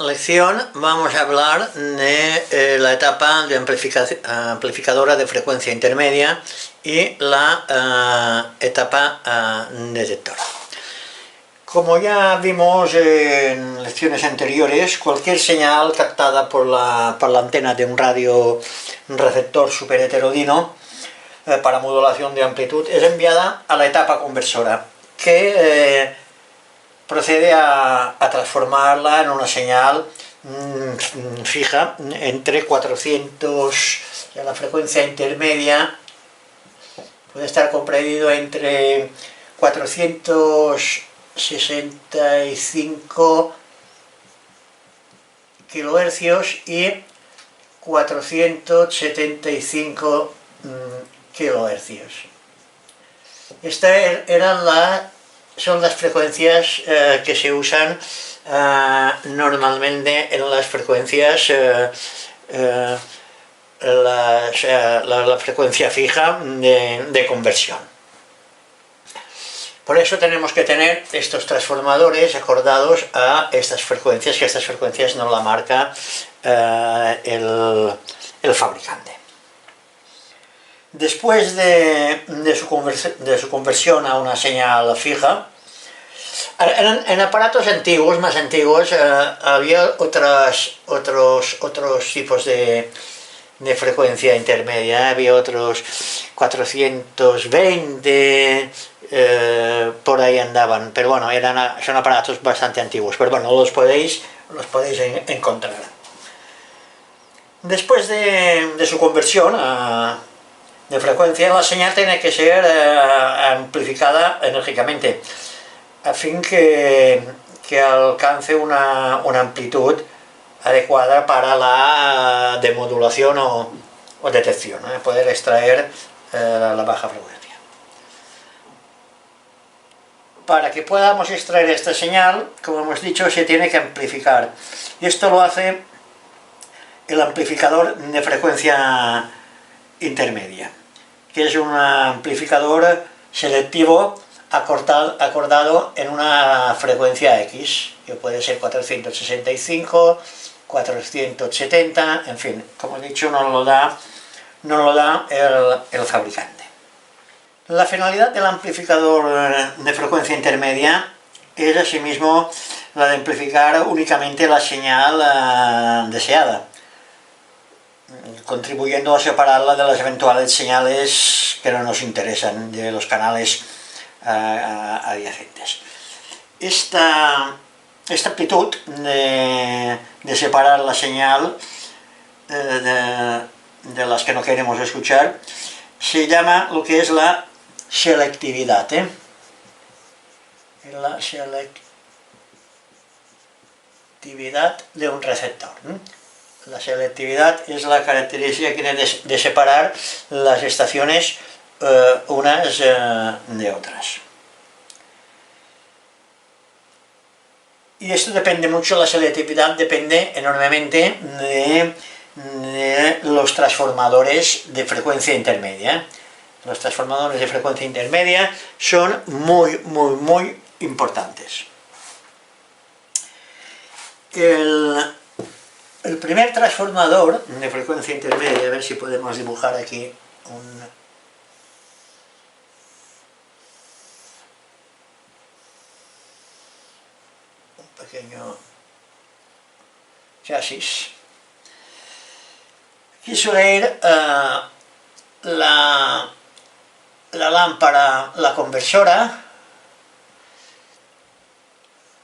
lección vamos a hablar de la etapa de amplificadora de frecuencia intermedia y la etapa detectora. Como ya vimos en lecciones anteriores, cualquier señal captada por la antena de un receptor superheterodino para modulación de amplitud es enviada a la etapa conversora, que procede a transformarla en una señal fija entre 400, la frecuencia intermedia puede estar comprendido entre 465 kHz y 475 kHz. Estas son las frecuencias que se usan normalmente en las frecuencias, la frecuencia fija de conversión. Por eso tenemos que tener estos transformadores acordados a estas frecuencias, que estas frecuencias nos la marca el fabricante. Después de su conversión a una señal fija, en aparatos antiguos, más antiguos, había otros tipos de frecuencia intermedia, había otros 420, por ahí andaban, pero bueno, son aparatos bastante antiguos, pero bueno, los podéis encontrar. Después de su conversión de frecuencia, la señal tiene que ser amplificada enérgicamente, a fin que alcance una amplitud adecuada para la demodulación o detección, poder extraer la baja frecuencia. Para que podamos extraer esta señal, como hemos dicho, se tiene que amplificar. Y esto lo hace el amplificador de frecuencia intermedia, que es un amplificador selectivo acordado en una frecuencia X, que puede ser 465, 470, en fin, como he dicho, no lo da el fabricante. La finalidad del amplificador de frecuencia intermedia es asimismo la de amplificar únicamente la señal deseada, contribuyendo a separarla de las eventuales señales que no nos interesan, de los canales adyacentes. Esta aptitud de separar la señal de las que no queremos escuchar se llama lo que es la selectividad. La selectividad de un receptor. La selectividad es la característica que tiene de separar las estaciones unas de otras. Y esto depende mucho, la selectividad depende enormemente de los transformadores de frecuencia intermedia. Los transformadores de frecuencia intermedia son muy importantes. El primer transformador de frecuencia intermedia, a ver si podemos dibujar aquí un pequeño chasis. Aquí suele ir la lámpara, la conversora,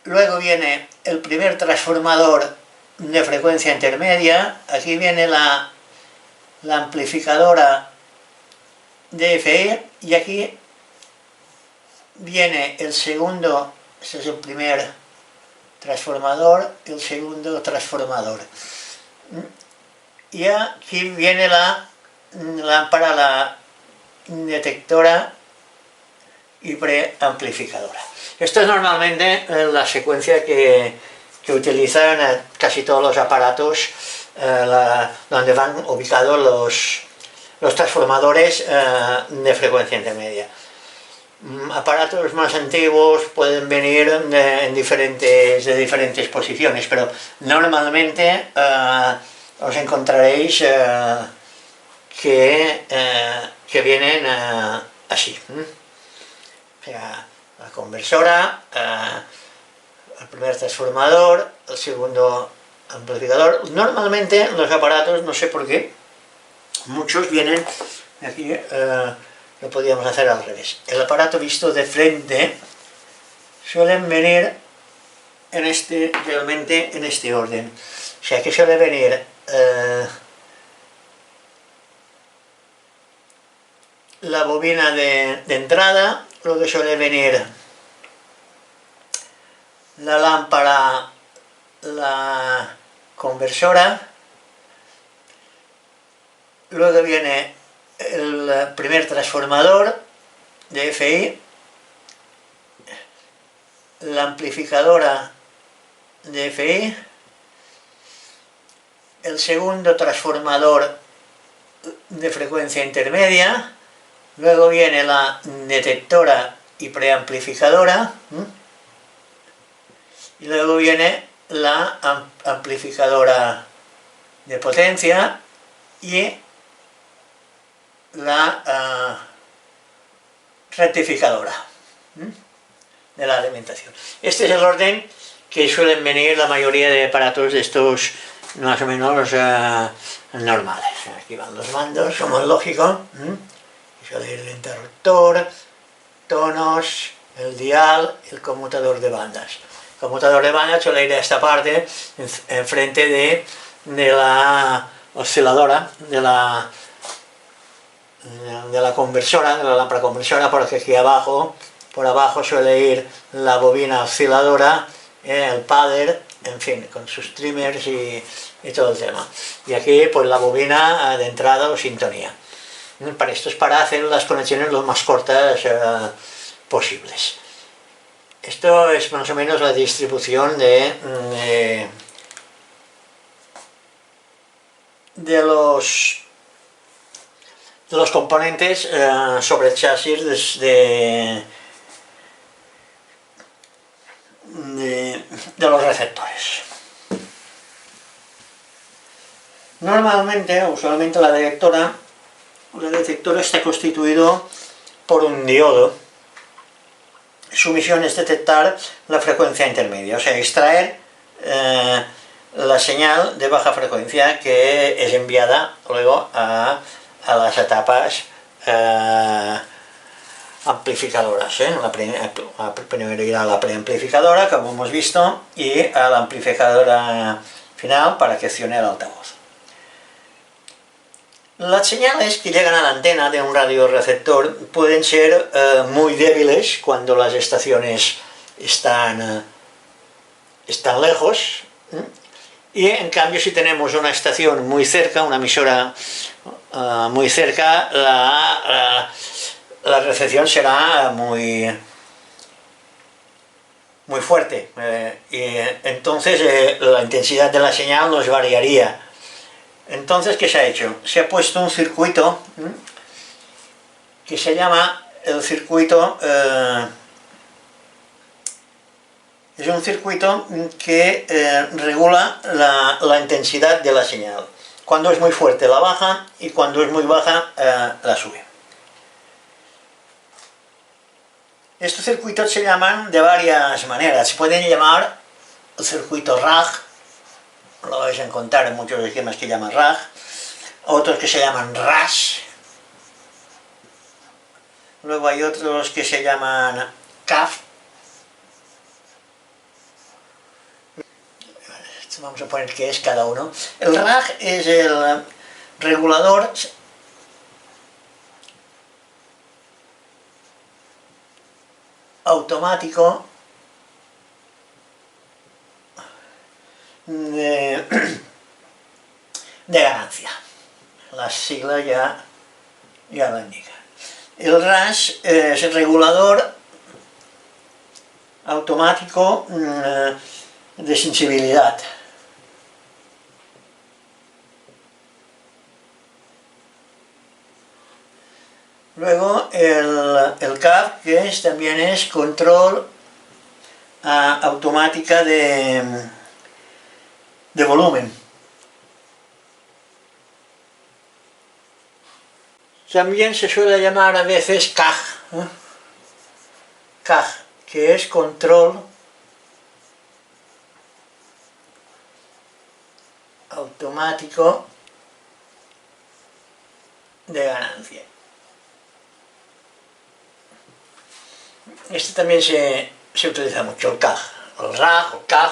luego viene el primer transformador de frecuencia intermedia, aquí viene la amplificadora DFI y aquí viene el segundo, este es el primer transformador, el segundo transformador. Y aquí viene la lámpara, la detectora y preamplificadora. Esto es normalmente la secuencia que utilizan casi todos los aparatos donde van ubicados los transformadores de frecuencia intermedia. Aparatos más antiguos pueden venir de diferentes posiciones, pero normalmente os encontraréis que vienen así. O sea, la conversora, el primer transformador, el segundo amplificador. Normalmente los aparatos, no sé por qué, muchos vienen aquí. Lo podríamos hacer al revés. El aparato visto de frente suelen venir realmente en este orden. O sea que suele venir la bobina de entrada, luego suele venir la lámpara, la conversora, luego viene el primer transformador de FI, la amplificadora de FI, el segundo transformador de frecuencia intermedia, luego viene la detectora y preamplificadora, y luego viene la amplificadora de potencia y la rectificadora de la alimentación. Este es el orden que suelen venir la mayoría de aparatos de estos más o menos normales. Aquí van los mandos, como es lógico. Suele ir el interruptor, tonos, el dial y el conmutador de bandas. El conmutador de bandas suele ir a esta parte, enfrente de la osciladora, de la conversora, de la lámpara conversora, porque aquí abajo, por abajo suele ir la bobina osciladora, el padder, en fin, con sus trimmers y todo el tema. Y aquí pues la bobina de entrada o sintonía. Para esto es para hacer las conexiones lo más cortas posibles. Esto es más o menos la distribución de los componentes sobre el chasis de los receptores. Normalmente, usualmente el detector está constituido por un diodo. Su misión es detectar la frecuencia intermedia, o sea, extraer la señal de baja frecuencia que es enviada luego a las etapas amplificadoras. Primero irá a la preamplificadora, como hemos visto, y a la amplificadora final para que accione el altavoz. Las señales que llegan a la antena de un radioreceptor pueden ser muy débiles cuando las estaciones están lejos, y en cambio si tenemos una estación muy cerca, una emisora muy cerca, la recepción será muy fuerte, y entonces la intensidad de la señal nos variaría. Entonces, ¿qué se ha hecho? Se ha puesto un circuito que se llama el circuito, es un circuito que regula la intensidad de la señal. Cuando es muy fuerte la baja y cuando es muy baja la sube. Estos circuitos se llaman de varias maneras. Se pueden llamar el circuito RAG, lo vais a encontrar en muchos esquemas que llaman RAG, otros que se llaman RAS, luego hay otros que se llaman CAF. Vamos a poner qué es cada uno. El RAG es el regulador automático de ganancia. Las siglas ya lo indican. El RAS es el regulador automático de sensibilidad. Luego el CAP, que también es control automática de volumen. También se suele llamar a veces CAG, CAG, que es control automático de ganancia. Este también se utiliza mucho, el CAG, el RAG, el CAG,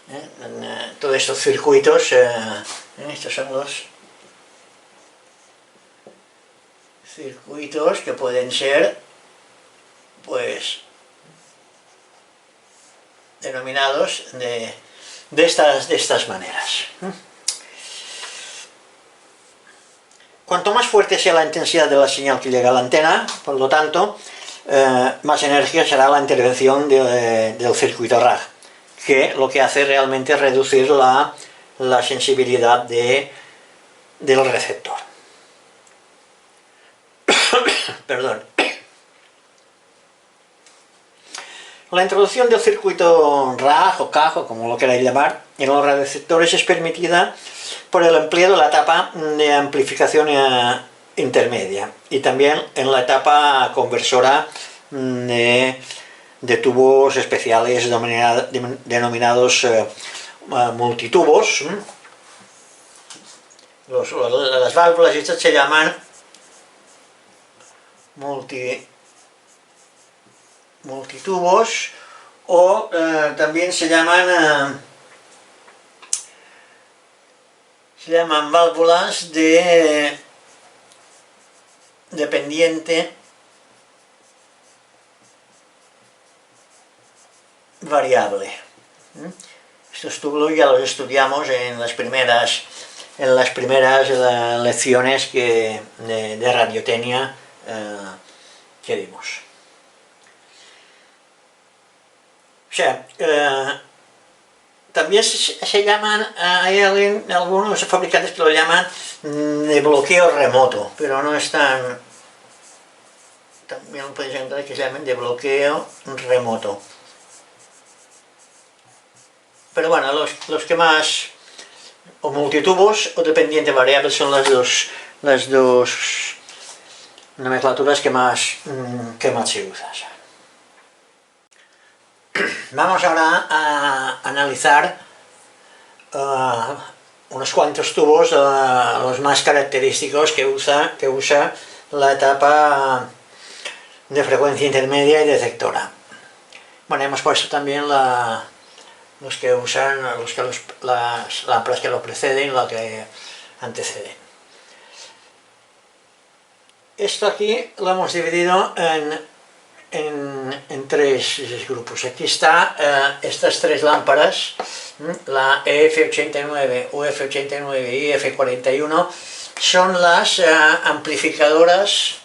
en todos estos circuitos, estos son los circuitos que pueden ser, pues, denominados de estas maneras. Cuanto más fuerte sea la intensidad de la señal que llega a la antena, por lo tanto, más energía será la intervención del circuito RAG, que lo que hace realmente es reducir la sensibilidad del receptor. Perdón. La introducción del circuito RAG o CAG, o como lo queráis llamar, en los radioreceptores es permitida por el empleo de la etapa de amplificación intermedia y también en la etapa conversora de tubos especiales denominados multitubos. Las válvulas estas se llaman multitubos o también se llaman válvulas de pendiente variable. Estos tubos ya los estudiamos en las primeras lecciones de radiotecnia que dimos. O sea, también se llaman, hay algunos fabricantes que lo llaman de bloqueo remoto, pero no están, también podéis encontrar que se llaman de bloqueo remoto. Pero bueno, los que más, o multitubos o dependiente variable, son las dos nomenclaturas que más se usan. Vamos ahora a analizar unos cuantos tubos, los más característicos que usa la etapa de frecuencia intermedia y detectora. Bueno, hemos puesto también los que usan, las lámparas que lo preceden y lo que anteceden. Esto aquí lo hemos dividido en tres grupos. Aquí está estas tres lámparas, la EF89, UF89 y EF41, son las amplificadoras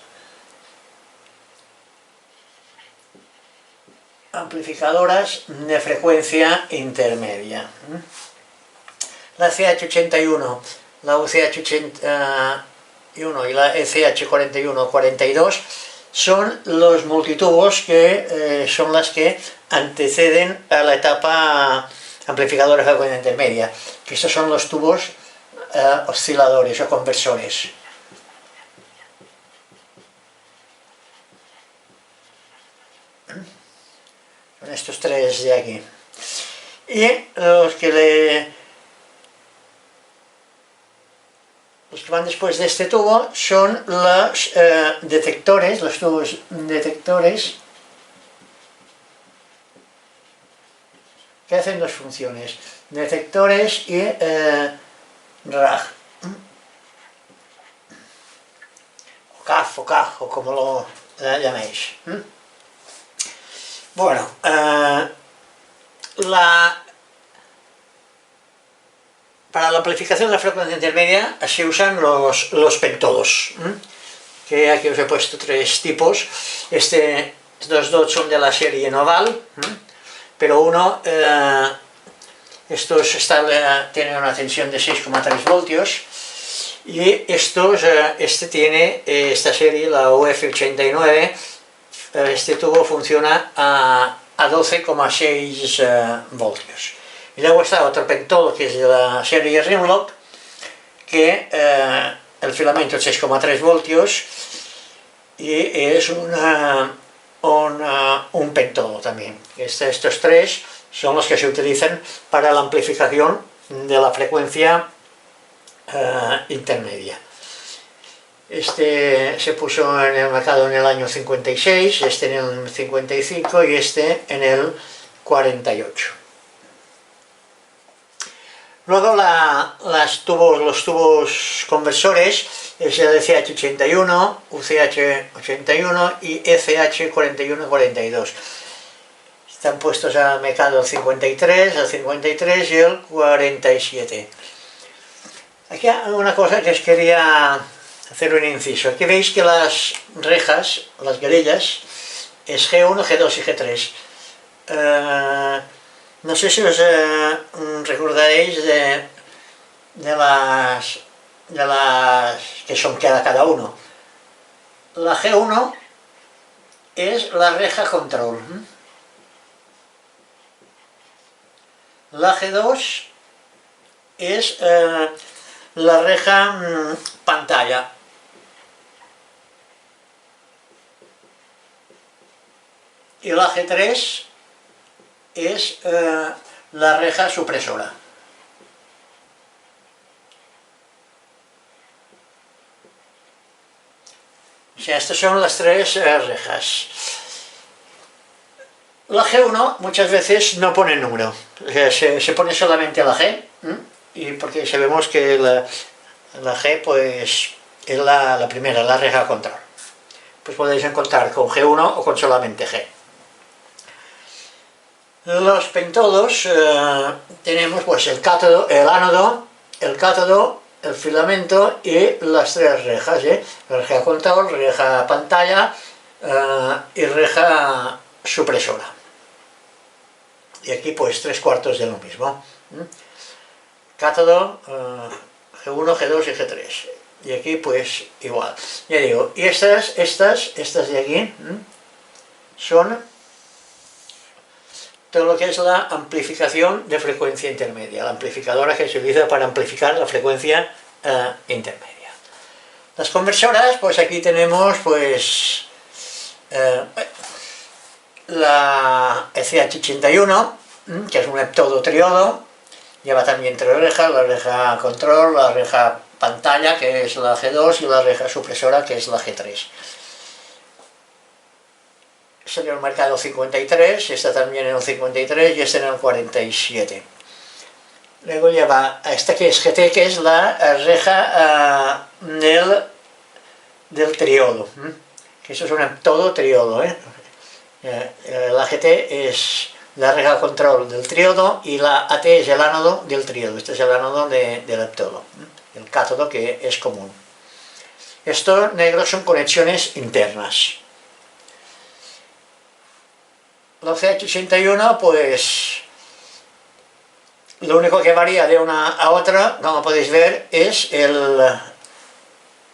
de frecuencia intermedia. La CH81, la UCH81 y la ECH41-42 son los multitubos que son las que anteceden a la etapa amplificadora de frecuencia intermedia, que estos son los tubos osciladores o conversores. Son estos tres de aquí. Y los que van después de este tubo son los detectores, los tubos detectores, que hacen dos funciones: detectores y RAG, o CAF o CAG, o como lo llaméis. Bueno, para la amplificación de la frecuencia intermedia se usan los pentodos, que aquí os he puesto tres tipos. Estos dos son de la serie Noval, pero uno, tiene una tensión de 6,3 voltios Y este tiene esta serie, la UF89, este tubo funciona a 12,6 voltios. Y luego está otro pentodo que es de la serie Rimlock, que el filamento es 6,3 voltios y es un pentodo también. Estos tres son los que se utilizan para la amplificación de la frecuencia intermedia. Este se puso en el mercado en el año 56, este en el 55 y este en el 48. Luego los tubos conversores es el ECH81, UCH81 y ECH4142. Están puestos al mercado el 53 y el 47. Aquí hay una cosa que os quería hacer un inciso. Aquí veis que las rejas, las grellas, es G1, G2 y G3. No sé si os recordaréis de las que son cada uno. La G1 es la reja control. La G2 es la reja pantalla. Y la G3 es la reja supresora. O sea, estas son las tres rejas. La G1 muchas veces no pone número, o sea, se pone solamente la G, y porque sabemos que la G pues es la primera, la reja control. Pues podéis encontrar con G1 o con solamente G. Los pentodos tenemos pues el cátodo, el ánodo, el cátodo, el filamento y las tres rejas, reja control, reja pantalla y reja supresora. Y aquí pues 3/4 de lo mismo. Cátodo, G1, G2 y G3. Y aquí pues igual. Ya digo, y estas de aquí son todo lo que es la amplificación de frecuencia intermedia, la amplificadora que se utiliza para amplificar la frecuencia intermedia. Las conversoras, pues aquí tenemos pues la ECH81, que es un heptodo triodo, lleva también tres rejas, la reja control, la reja pantalla, que es la G2, y la reja supresora, que es la G3. Salió en el mercado 53, esta también en el 53 y esta en el 47. Luego lleva a esta que es GT, que es la reja del triodo, que eso es un heptodo triodo. La GT es la reja control del triodo y la AT es el ánodo del triodo. Este es el ánodo del heptodo, el cátodo que es común. Estos negros son conexiones internas. La CH81 pues lo único que varía de una a otra, como podéis ver, es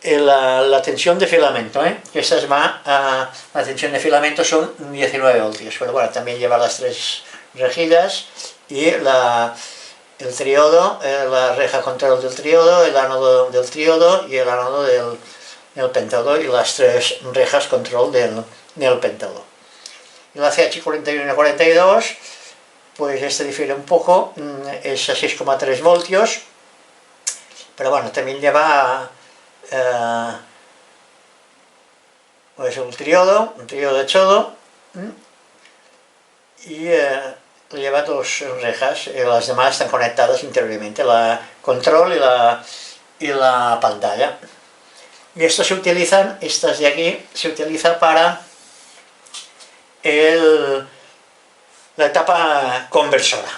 la tensión de filamento, que esta la tensión de filamento son 19 voltios, pero bueno, también lleva las tres rejillas y el triodo, la reja control del triodo, el ánodo del triodo y el ánodo del pentodo y las tres rejas control del pentodo. Y la CH41 y 42, pues este difiere un poco, es a 6,3 voltios, pero bueno, también lleva pues un triodo hechodo, y lleva dos rejas, y las demás están conectadas interiormente, la control y la pantalla. Y estas de aquí se utilizan para la etapa conversora.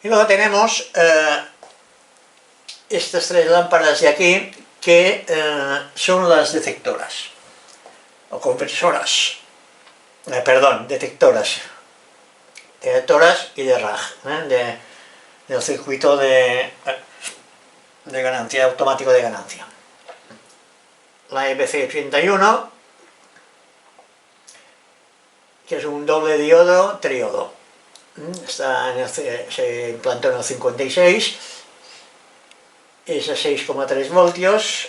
Y luego tenemos estas tres lámparas de aquí que son las detectoras o conversoras, detectoras y de RAG, del circuito de de ganancia, automático de ganancia. La EBC81, que es un doble diodo triodo. Se implantó en el 56, es a 6,3 voltios,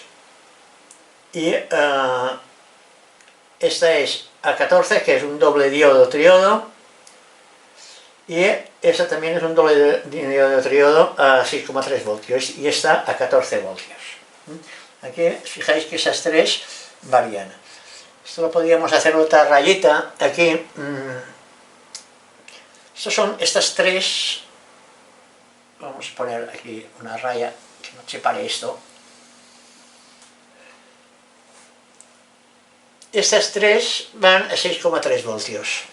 y esta es a 14, que es un doble diodo triodo, y esta también es un doble diodo triodo a 6,3 voltios, y esta a 14 voltios. Aquí fijáis que esas tres varían. Esto lo podríamos hacer otra rayita aquí. Estas son estas tres. Vamos a poner aquí una raya que no separe esto. Estas tres van a 6,3 voltios.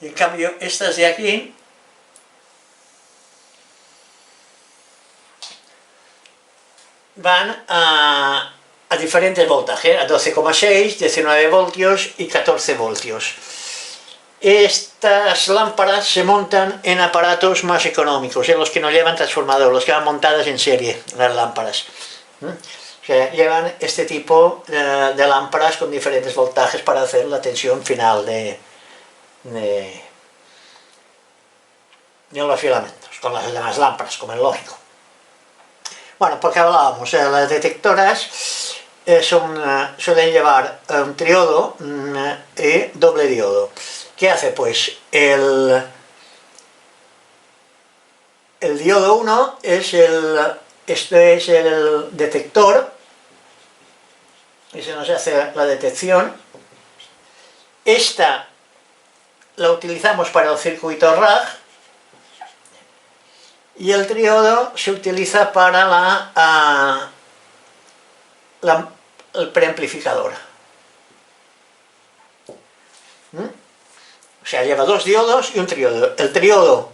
Y en cambio estas de aquí van a diferentes voltajes, a 12,6, 19 voltios y 14 voltios. Estas lámparas se montan en aparatos más económicos, en los que no llevan transformador, los que van montadas en serie, las lámparas. O sea, llevan este tipo de lámparas con diferentes voltajes para hacer la tensión final de los filamentos, con las demás lámparas, como es lógico. Bueno, porque hablábamos, las detectoras suelen llevar un triodo y doble diodo. ¿Qué hace? Pues el diodo 1 este es el detector, y se nos hace la detección. Esta la utilizamos para el circuito RAG, y el triodo se utiliza para el preamplificador. O sea, lleva dos diodos y un triodo. El triodo,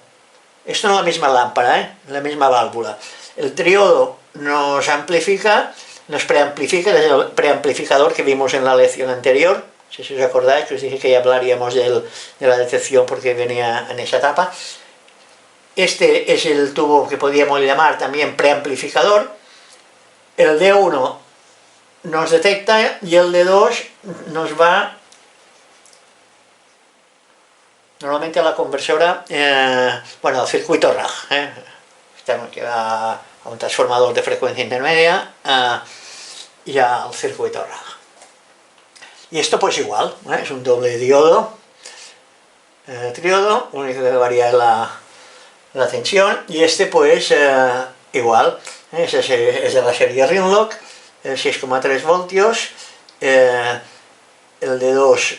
esto no es la misma lámpara, la misma válvula. El triodo nos amplifica, nos preamplifica, es el preamplificador que vimos en la lección anterior. Si os acordáis, que os dije que ya hablaríamos de la detección porque venía en esa etapa. Este es el tubo que podríamos llamar también preamplificador. El D1 nos detecta y el D2 nos va normalmente a la conversora, bueno, al circuito RAG, que va a un transformador de frecuencia intermedia y al circuito RAG. Y esto pues igual, es un doble diodo, triodo, lo único que varía es la tensión, y este pues igual, es de la serie Ringlock, 6,3 voltios, el D2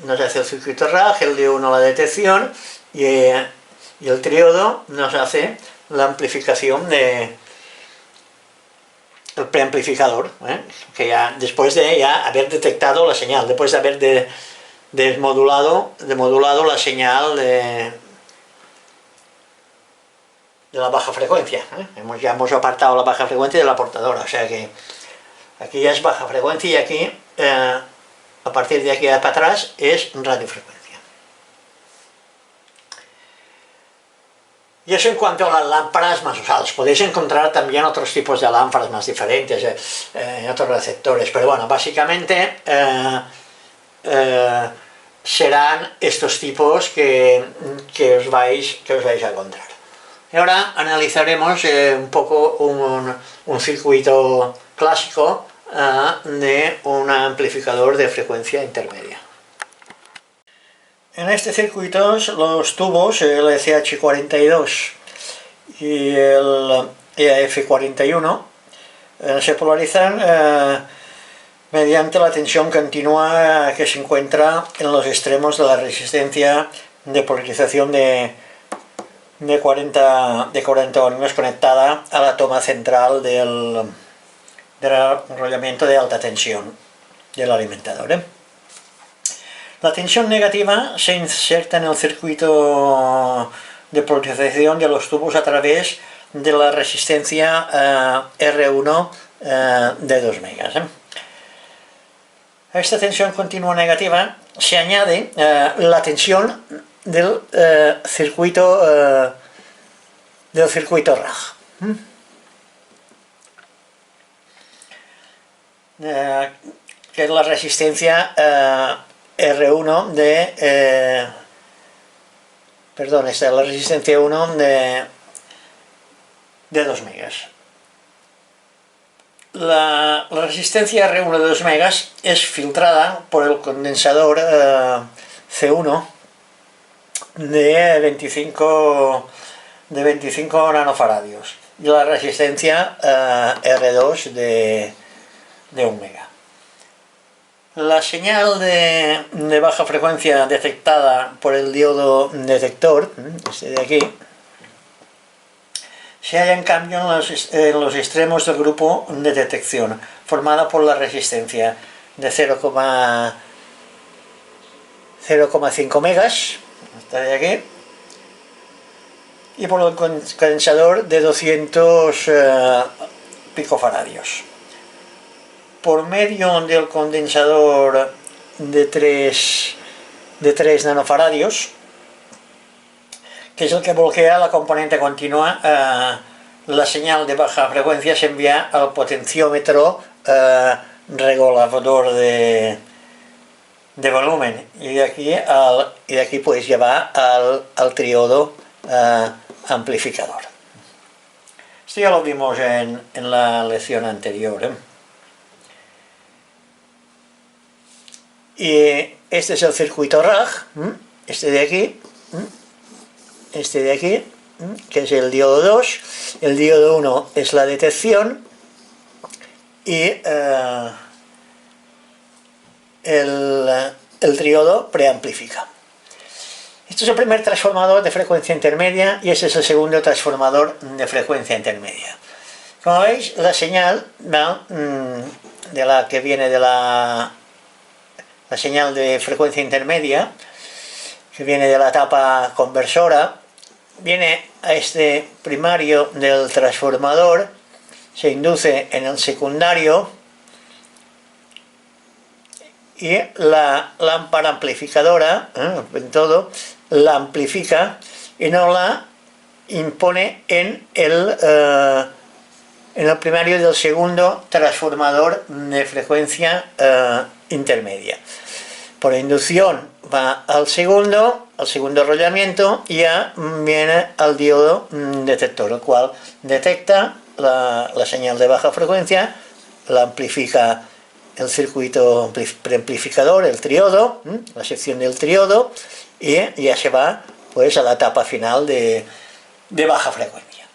nos hace el circuito RAG, el D1 la detección, y el triodo nos hace la amplificación el preamplificador, que ya después de haber detectado la señal, después de haber modulado la señal de la baja frecuencia. Ya hemos apartado la baja frecuencia de la portadora, o sea que aquí ya es baja frecuencia y aquí, a partir de aquí para atrás, es radiofrecuencia. Y eso en cuanto a las lámparas más usadas. Podéis encontrar también otros tipos de lámparas más diferentes, en otros receptores, pero bueno, básicamente serán estos tipos que os vais a encontrar. Y ahora analizaremos un poco un circuito clásico de un amplificador de frecuencia intermedia. En este circuito los tubos, el ECH42 y el EAF41, se polarizan mediante la tensión continua que se encuentra en los extremos de la resistencia de polarización de 40 ohmios conectada a la toma central del enrollamiento de alta tensión del alimentador. La tensión negativa se inserta en el circuito de polarización de los tubos a través de la resistencia R1 de 2 megas. A esta tensión continua negativa se añade la tensión del circuito RAG. que es la resistencia R1 de... perdón, esta es la resistencia 1 de 2 megas. La resistencia R1 de 2 megas es filtrada por el condensador C1 de 25 nanofaradios y la resistencia R2 de 1 mega. La señal de baja frecuencia detectada por el diodo detector, este de aquí, se halla en cambio en los extremos del grupo de detección, formada por la resistencia de 0,5 megas, esta de aquí, y por el condensador de 200 picofaradios. Por medio del condensador de 3 nanofaradios, que es el que bloquea la componente continua, la señal de baja frecuencia se envía al potenciómetro regulador de volumen, y de aquí pues lleva al triodo amplificador. Esto ya lo vimos en la lección anterior, Y este es el circuito RAG, este de aquí, que es el diodo 2, el diodo 1 es la detección y el triodo preamplifica. Este es el primer transformador de frecuencia intermedia y este es el segundo transformador de frecuencia intermedia. Como veis, la señal de la que viene de la señal de frecuencia intermedia, que viene de la etapa conversora, viene a este primario del transformador, se induce en el secundario y la lámpara amplificadora, en todo, la amplifica y no la impone en el primario del segundo transformador de frecuencia intermedia. Por inducción va al segundo enrollamiento y ya viene al diodo detector, el cual detecta la señal de baja frecuencia, la amplifica el circuito preamplificador, el triodo, la sección del triodo, y ya se va pues a la etapa final de baja frecuencia.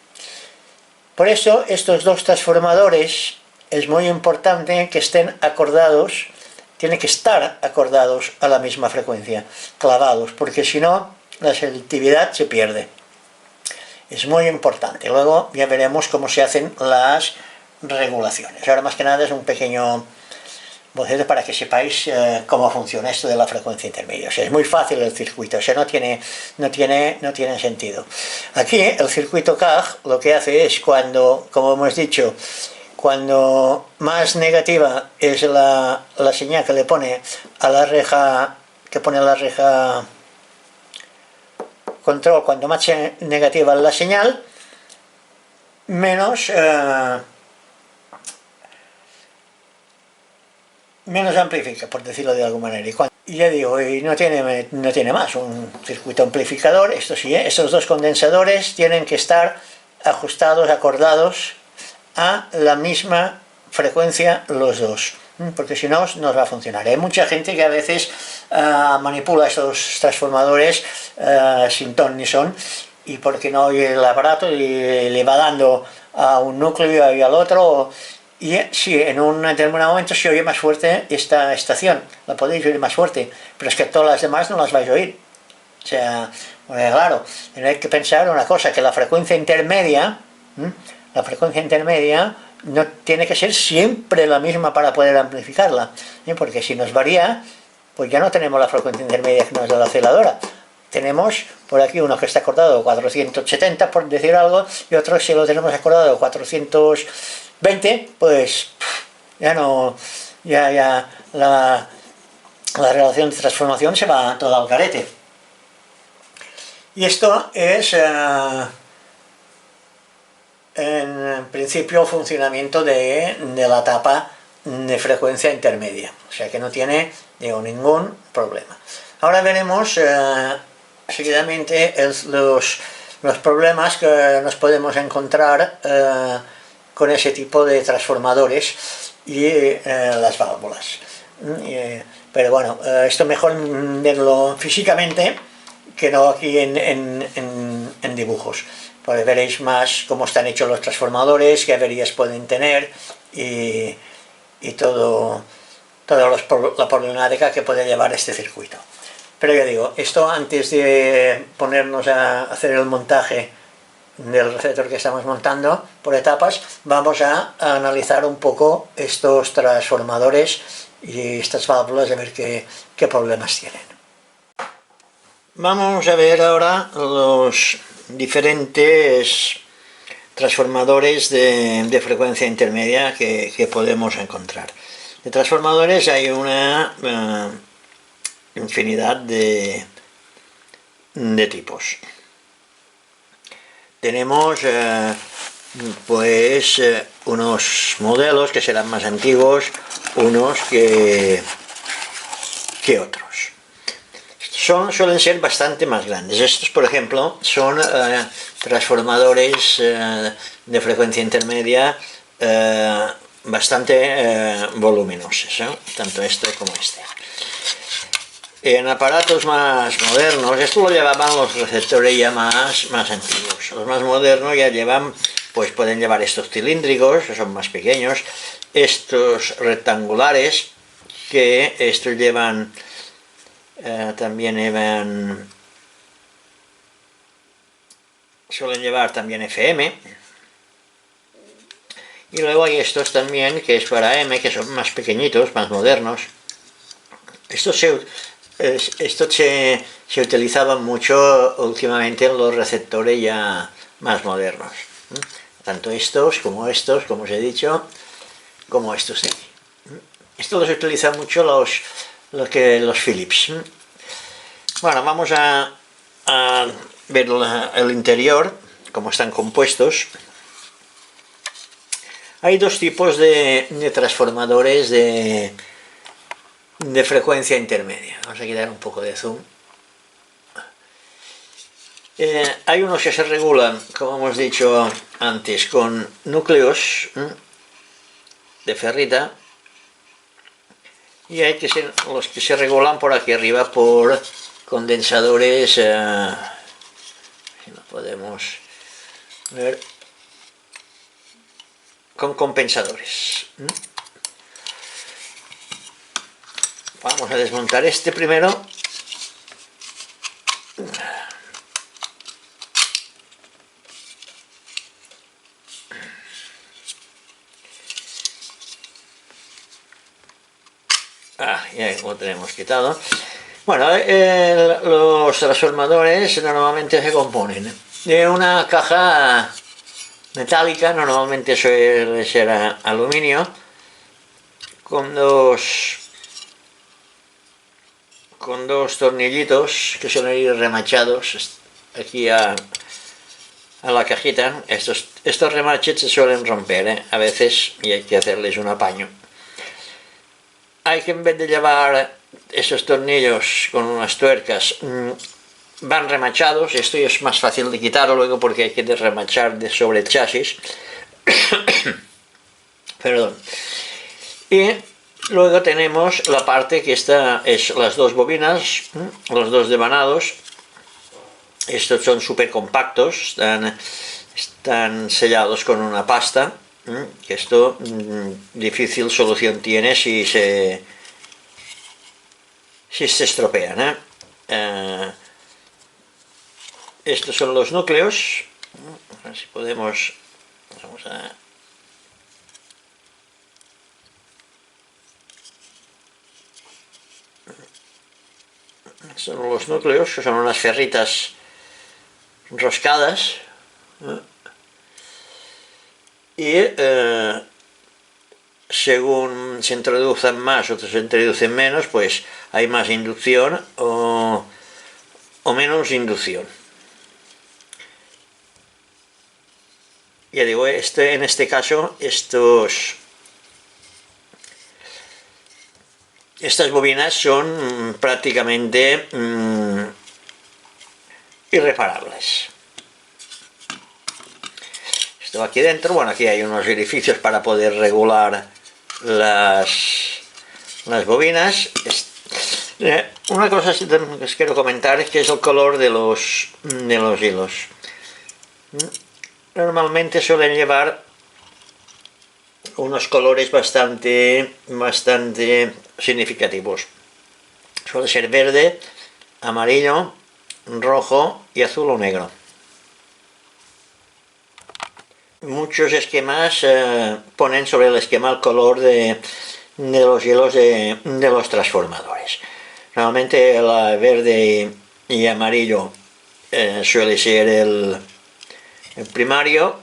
Por eso estos dos transformadores es muy importante que estén acordados, tienen que estar acordados a la misma frecuencia, clavados, porque si no la selectividad se pierde. Es muy importante. Luego ya veremos cómo se hacen las regulaciones. Ahora más que nada es un pequeño boceto para que sepáis cómo funciona esto de la frecuencia intermedia. O sea, es muy fácil el circuito, o sea, no tiene sentido. Aquí el circuito CAG lo que hace es cuando, como hemos dicho, cuando más negativa es la señal que le pone a la reja, control, cuando más negativa es la señal, menos amplifica, por decirlo de alguna manera. Y ya digo, y no tiene más un circuito amplificador. Esto sí, estos dos condensadores tienen que estar ajustados, acordados a la misma frecuencia los dos, porque si no, no va a funcionar. Hay mucha gente que a veces manipula estos transformadores sin ton ni son, y porque no oye el aparato y le va dando a un núcleo y al otro. Y sí, en un determinado momento se oye más fuerte esta estación, la podéis oír más fuerte, pero es que todas las demás no las vais a oír. O sea, claro, tenéis que pensar una cosa, que la frecuencia intermedia no tiene que ser siempre la misma para poder amplificarla, porque si nos varía, pues ya no tenemos la frecuencia intermedia que nos da la osciladora. Tenemos por aquí uno que está acordado a 470, por decir algo, y otro si lo tenemos acordado a 420, pues ya no, ya la relación de transformación se va toda al garete. Y esto es en principio el funcionamiento de la tapa de frecuencia intermedia, o sea que no tiene, digo, ningún problema. Ahora veremos seguidamente los problemas que nos podemos encontrar con ese tipo de transformadores y las válvulas. Pero bueno, esto mejor verlo físicamente que no aquí en dibujos, porque veréis más cómo están hechos los transformadores, qué averías pueden tener y toda la problemática que puede llevar este circuito. Pero ya digo, esto antes de ponernos a hacer el montaje del receptor que estamos montando por etapas, vamos a analizar un poco estos transformadores y estas válvulas, a ver qué problemas tienen. Vamos a ver ahora los diferentes transformadores de frecuencia intermedia que podemos encontrar. De transformadores hay una infinidad de tipos. Tenemos unos modelos que serán más antiguos, unos que otros. Suelen ser bastante más grandes. Estos, por ejemplo, son transformadores de frecuencia intermedia bastante voluminosos, tanto este como este. En aparatos más modernos, esto lo llevaban los receptores ya más antiguos. Los más modernos ya llevan, pues pueden llevar estos cilíndricos, que son más pequeños, estos rectangulares, que estos llevan, suelen llevar también FM. Y luego hay estos también, que es para M, que son más pequeñitos, más modernos. Estos se utilizaban mucho últimamente en los receptores ya más modernos. Tanto estos, como os he dicho, como estos de aquí. Estos los utilizan mucho los Philips. Bueno, vamos a ver el interior, cómo están compuestos. Hay dos tipos de transformadores de frecuencia intermedia. Vamos a quitar un poco de zoom. Hay unos que se regulan, como hemos dicho antes, con núcleos de ferrita, y hay los que se regulan por aquí arriba por condensadores, si lo podemos ver, con compensadores. Vamos a desmontar este primero. Ya lo tenemos quitado. Bueno, los transformadores normalmente se componen de una caja metálica, normalmente suele ser aluminio, con dos tornillitos que suelen ir remachados aquí a la cajita. Estos remaches se suelen romper, a veces, y hay que hacerles un apaño. Hay que, en vez de llevar esos tornillos con unas tuercas, van remachados. Esto es más fácil de quitarlo luego porque hay que remachar sobre el chasis. Perdón. Y luego tenemos la parte que es las dos bobinas, los dos devanados. Estos son súper compactos, están sellados con una pasta, que esto difícil solución tiene si se estropean. Estos son los núcleos. A ver si podemos... Vamos a... Son los núcleos, que son unas ferritas enroscadas, y según se introducen más, otros se introducen menos, pues hay más inducción o menos inducción. ya digo, en este caso, estas bobinas son prácticamente irreparables. Esto aquí dentro, bueno, aquí hay unos orificios para poder regular las bobinas. Una cosa que os quiero comentar es que es el color de los hilos. Normalmente suelen llevar unos colores bastante significativos. Suele ser verde, amarillo, rojo y azul o negro. Muchos esquemas ponen sobre el esquema el color de los hilos de los transformadores. Normalmente el verde y amarillo suele ser el primario,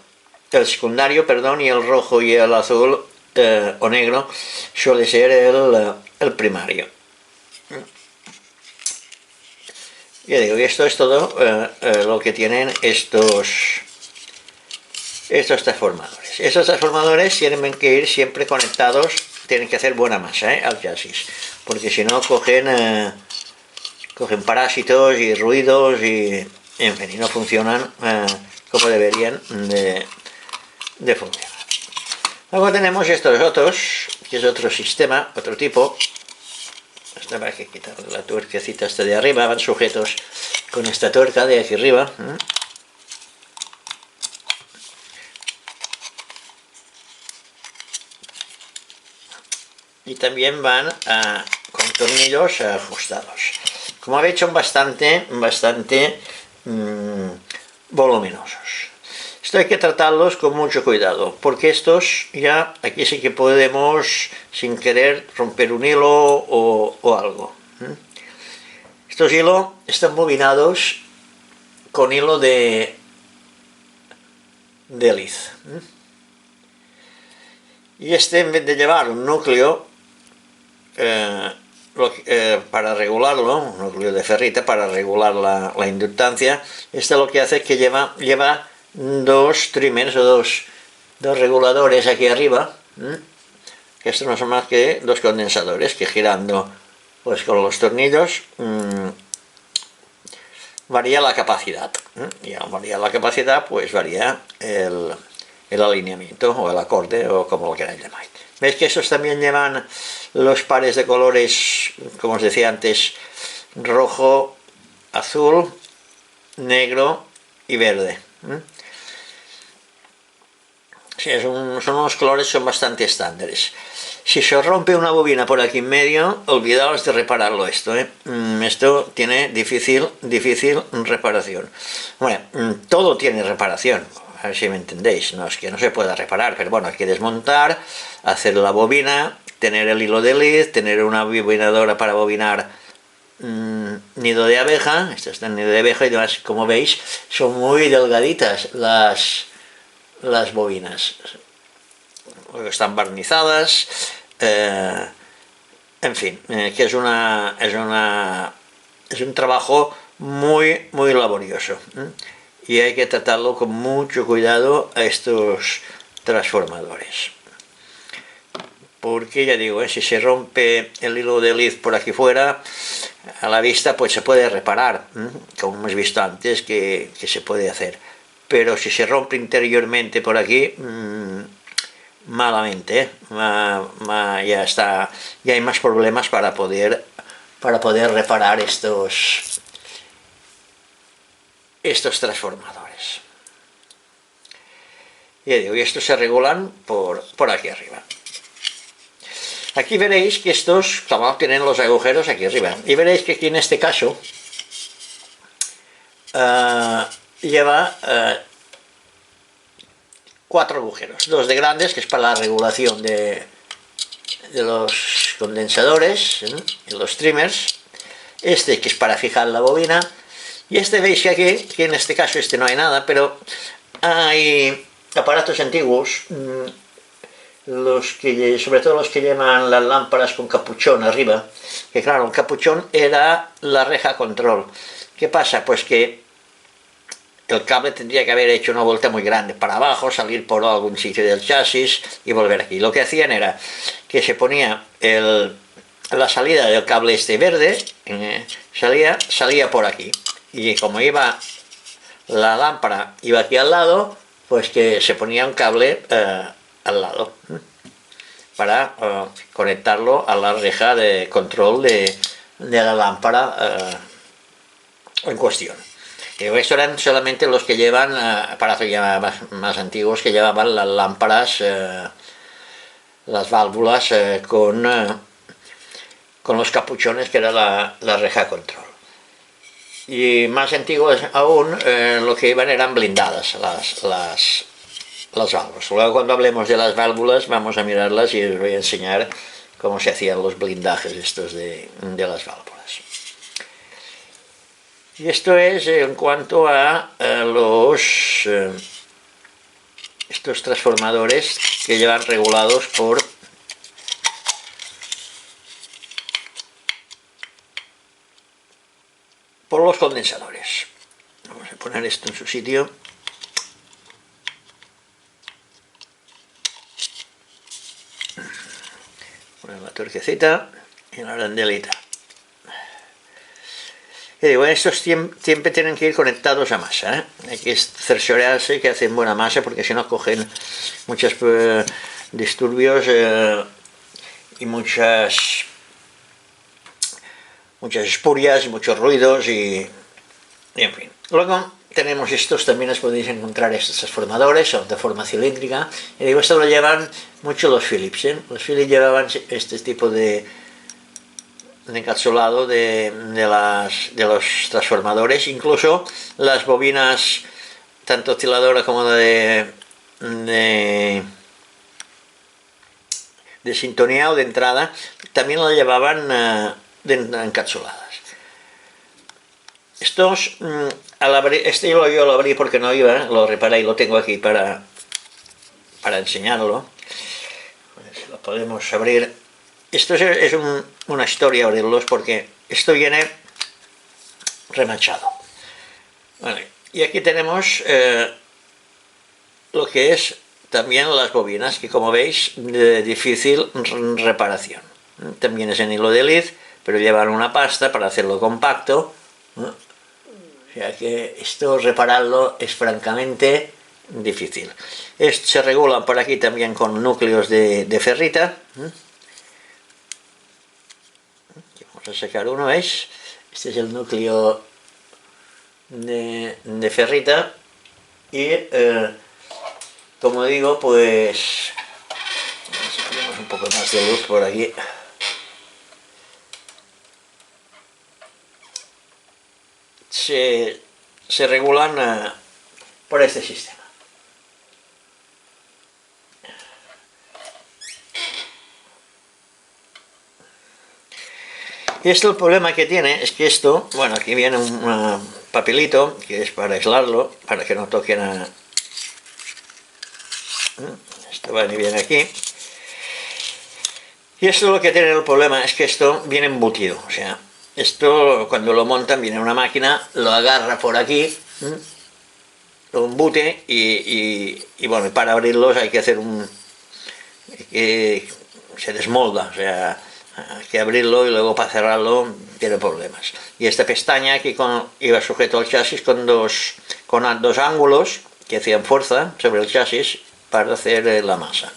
el secundario, perdón, y el rojo y el azul o negro suele ser el primario. Ya digo, y esto es todo lo que tienen estos transformadores. Estos transformadores tienen que ir siempre conectados, tienen que hacer buena masa al chasis, porque si no cogen parásitos y ruidos y en fin, y no funcionan como deberían de funcionar. Luego tenemos estos otros, que es otro sistema, otro tipo. Esto hay que quitarle la tuerquecita esta de arriba, van sujetos con esta tuerca de aquí arriba. Y también van con tornillos ajustados. Como veis, son bastante voluminosos. Esto hay que tratarlos con mucho cuidado, porque estos ya, aquí sí que podemos, sin querer, romper un hilo o algo. Estos hilos están bobinados con hilo de liz. Y en vez de llevar un núcleo para regularlo, un núcleo de ferrita para regular la inductancia, lo que hace es que lleva dos trimmers o dos reguladores aquí arriba, que estos no son más que dos condensadores que girando pues con los tornillos varía la capacidad, y al variar la capacidad pues varía el alineamiento o el acorde o como lo queráis llamar. Veis que estos también llevan los pares de colores, como os decía antes, rojo, azul, negro y verde. Sí, son unos colores, son bastante estándares. Si se rompe una bobina por aquí en medio, olvidaos de repararlo esto. Esto tiene difícil reparación. Bueno, todo tiene reparación, a ver si me entendéis. No es que no se pueda reparar, pero bueno, hay que desmontar, hacer la bobina, tener el hilo de liz, tener una bobinadora para bobinar nido de abeja. Esto está en nido de abeja y además, como veis, son muy delgaditas las bobinas, están barnizadas, en fin, que es un trabajo muy laborioso, y hay que tratarlo con mucho cuidado a estos transformadores, porque ya digo, si se rompe el hilo de liz por aquí fuera, a la vista pues se puede reparar, como hemos visto antes que se puede hacer. Pero si se rompe interiormente por aquí, malamente, ya hay más problemas para poder reparar estos transformadores. Ya digo, y estos se regulan por aquí arriba. Aquí veréis que estos, como tienen los agujeros aquí arriba, y veréis que aquí en este caso lleva 4 agujeros, dos de grandes, que es para la regulación de los condensadores, y los trimmers, este que es para fijar la bobina, y veis que aquí, que en este caso no hay nada, pero hay aparatos antiguos, sobre todo los que llevan las lámparas con capuchón arriba, que claro, el capuchón era la reja control. ¿Qué pasa? Pues que el cable tendría que haber hecho una vuelta muy grande para abajo, salir por algún sitio del chasis y volver aquí. Lo que hacían era que se ponía la salida del cable este verde, salía por aquí. Y como iba la lámpara, iba aquí al lado, pues que se ponía un cable al lado para conectarlo a la reja de control de la lámpara en cuestión. Estos eran solamente los que llevan, aparatos ya más antiguos, que llevaban las lámparas, las válvulas con los capuchones, que era la reja control. Y más antiguos aún, lo que iban eran blindadas las válvulas. Luego, cuando hablemos de las válvulas, vamos a mirarlas y os voy a enseñar cómo se hacían los blindajes estos de las válvulas. Y esto es en cuanto a estos transformadores que llevan regulados por los condensadores. Vamos a poner esto en su sitio. Poner la tuerquecita y la arandelita. Y digo, estos siempre tienen que ir conectados a masa, ¿eh? Hay que cerciorarse que hacen buena masa, porque si no cogen muchos disturbios y muchas espurias y muchos ruidos y en fin. Luego tenemos estos, también os podéis encontrar estos transformadores, son de forma cilíndrica. Y digo, esto lo llevan mucho los Philips, ¿eh? Los Philips llevaban este tipo de encapsulado de los transformadores, incluso las bobinas, tanto osciladora como de sintonía o de entrada, también lo llevaban encapsuladas. Estos, al abrir, este yo lo abrí porque no iba, lo reparé y lo tengo aquí para enseñarlo. Pues lo podemos abrir. Esto es una historia abrirlos, porque esto viene remachado. Vale. Y aquí tenemos lo que es también las bobinas, que como veis, de difícil reparación. También es en hilo de lid, pero llevan una pasta para hacerlo compacto. O sea que esto, repararlo, es francamente difícil. Se regulan por aquí también con núcleos de ferrita. Vamos a sacar uno, ¿veis? Este es el núcleo de ferrita. Y como digo, pues ponemos un poco más de luz por aquí. Se regulan por este sistema. Y esto, el problema que tiene es que esto, bueno, aquí viene un papelito que es para aislarlo, para que no toquen a... Esto va y viene aquí. Y esto, lo que tiene el problema es que esto viene embutido, o sea, esto cuando lo montan viene una máquina, lo agarra por aquí, lo embute y bueno, para abrirlos hay que hacer se desmolda, o sea, hay que abrirlo y luego para cerrarlo tiene problemas. Y esta pestaña aquí iba sujeto al chasis con dos ángulos que hacían fuerza sobre el chasis para hacer la masa.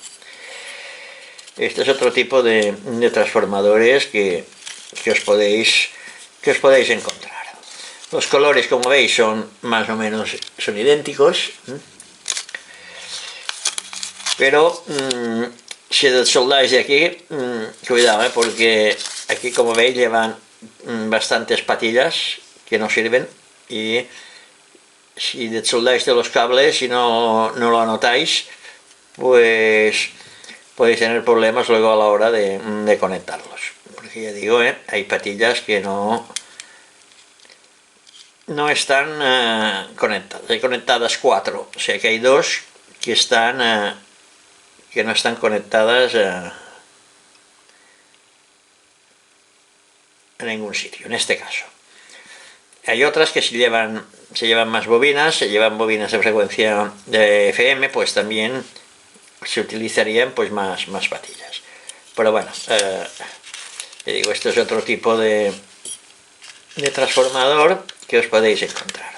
Este es otro tipo de transformadores que os podéis encontrar. Los colores, como veis, son más o menos idénticos, pero si soldáis de aquí, cuidado, porque aquí, como veis, llevan bastantes patillas que no sirven, y si desoldáis de los cables y no lo anotáis, pues podéis tener problemas luego a la hora de conectarlos, porque ya digo, hay patillas que no están conectadas. Hay conectadas 4, o sea que hay 2 que no están conectadas a ningún sitio, en este caso. Hay otras que se llevan más bobinas, se llevan bobinas de frecuencia de FM, pues también se utilizarían pues más patillas. Pero bueno, te digo, esto es otro tipo de transformador que os podéis encontrar.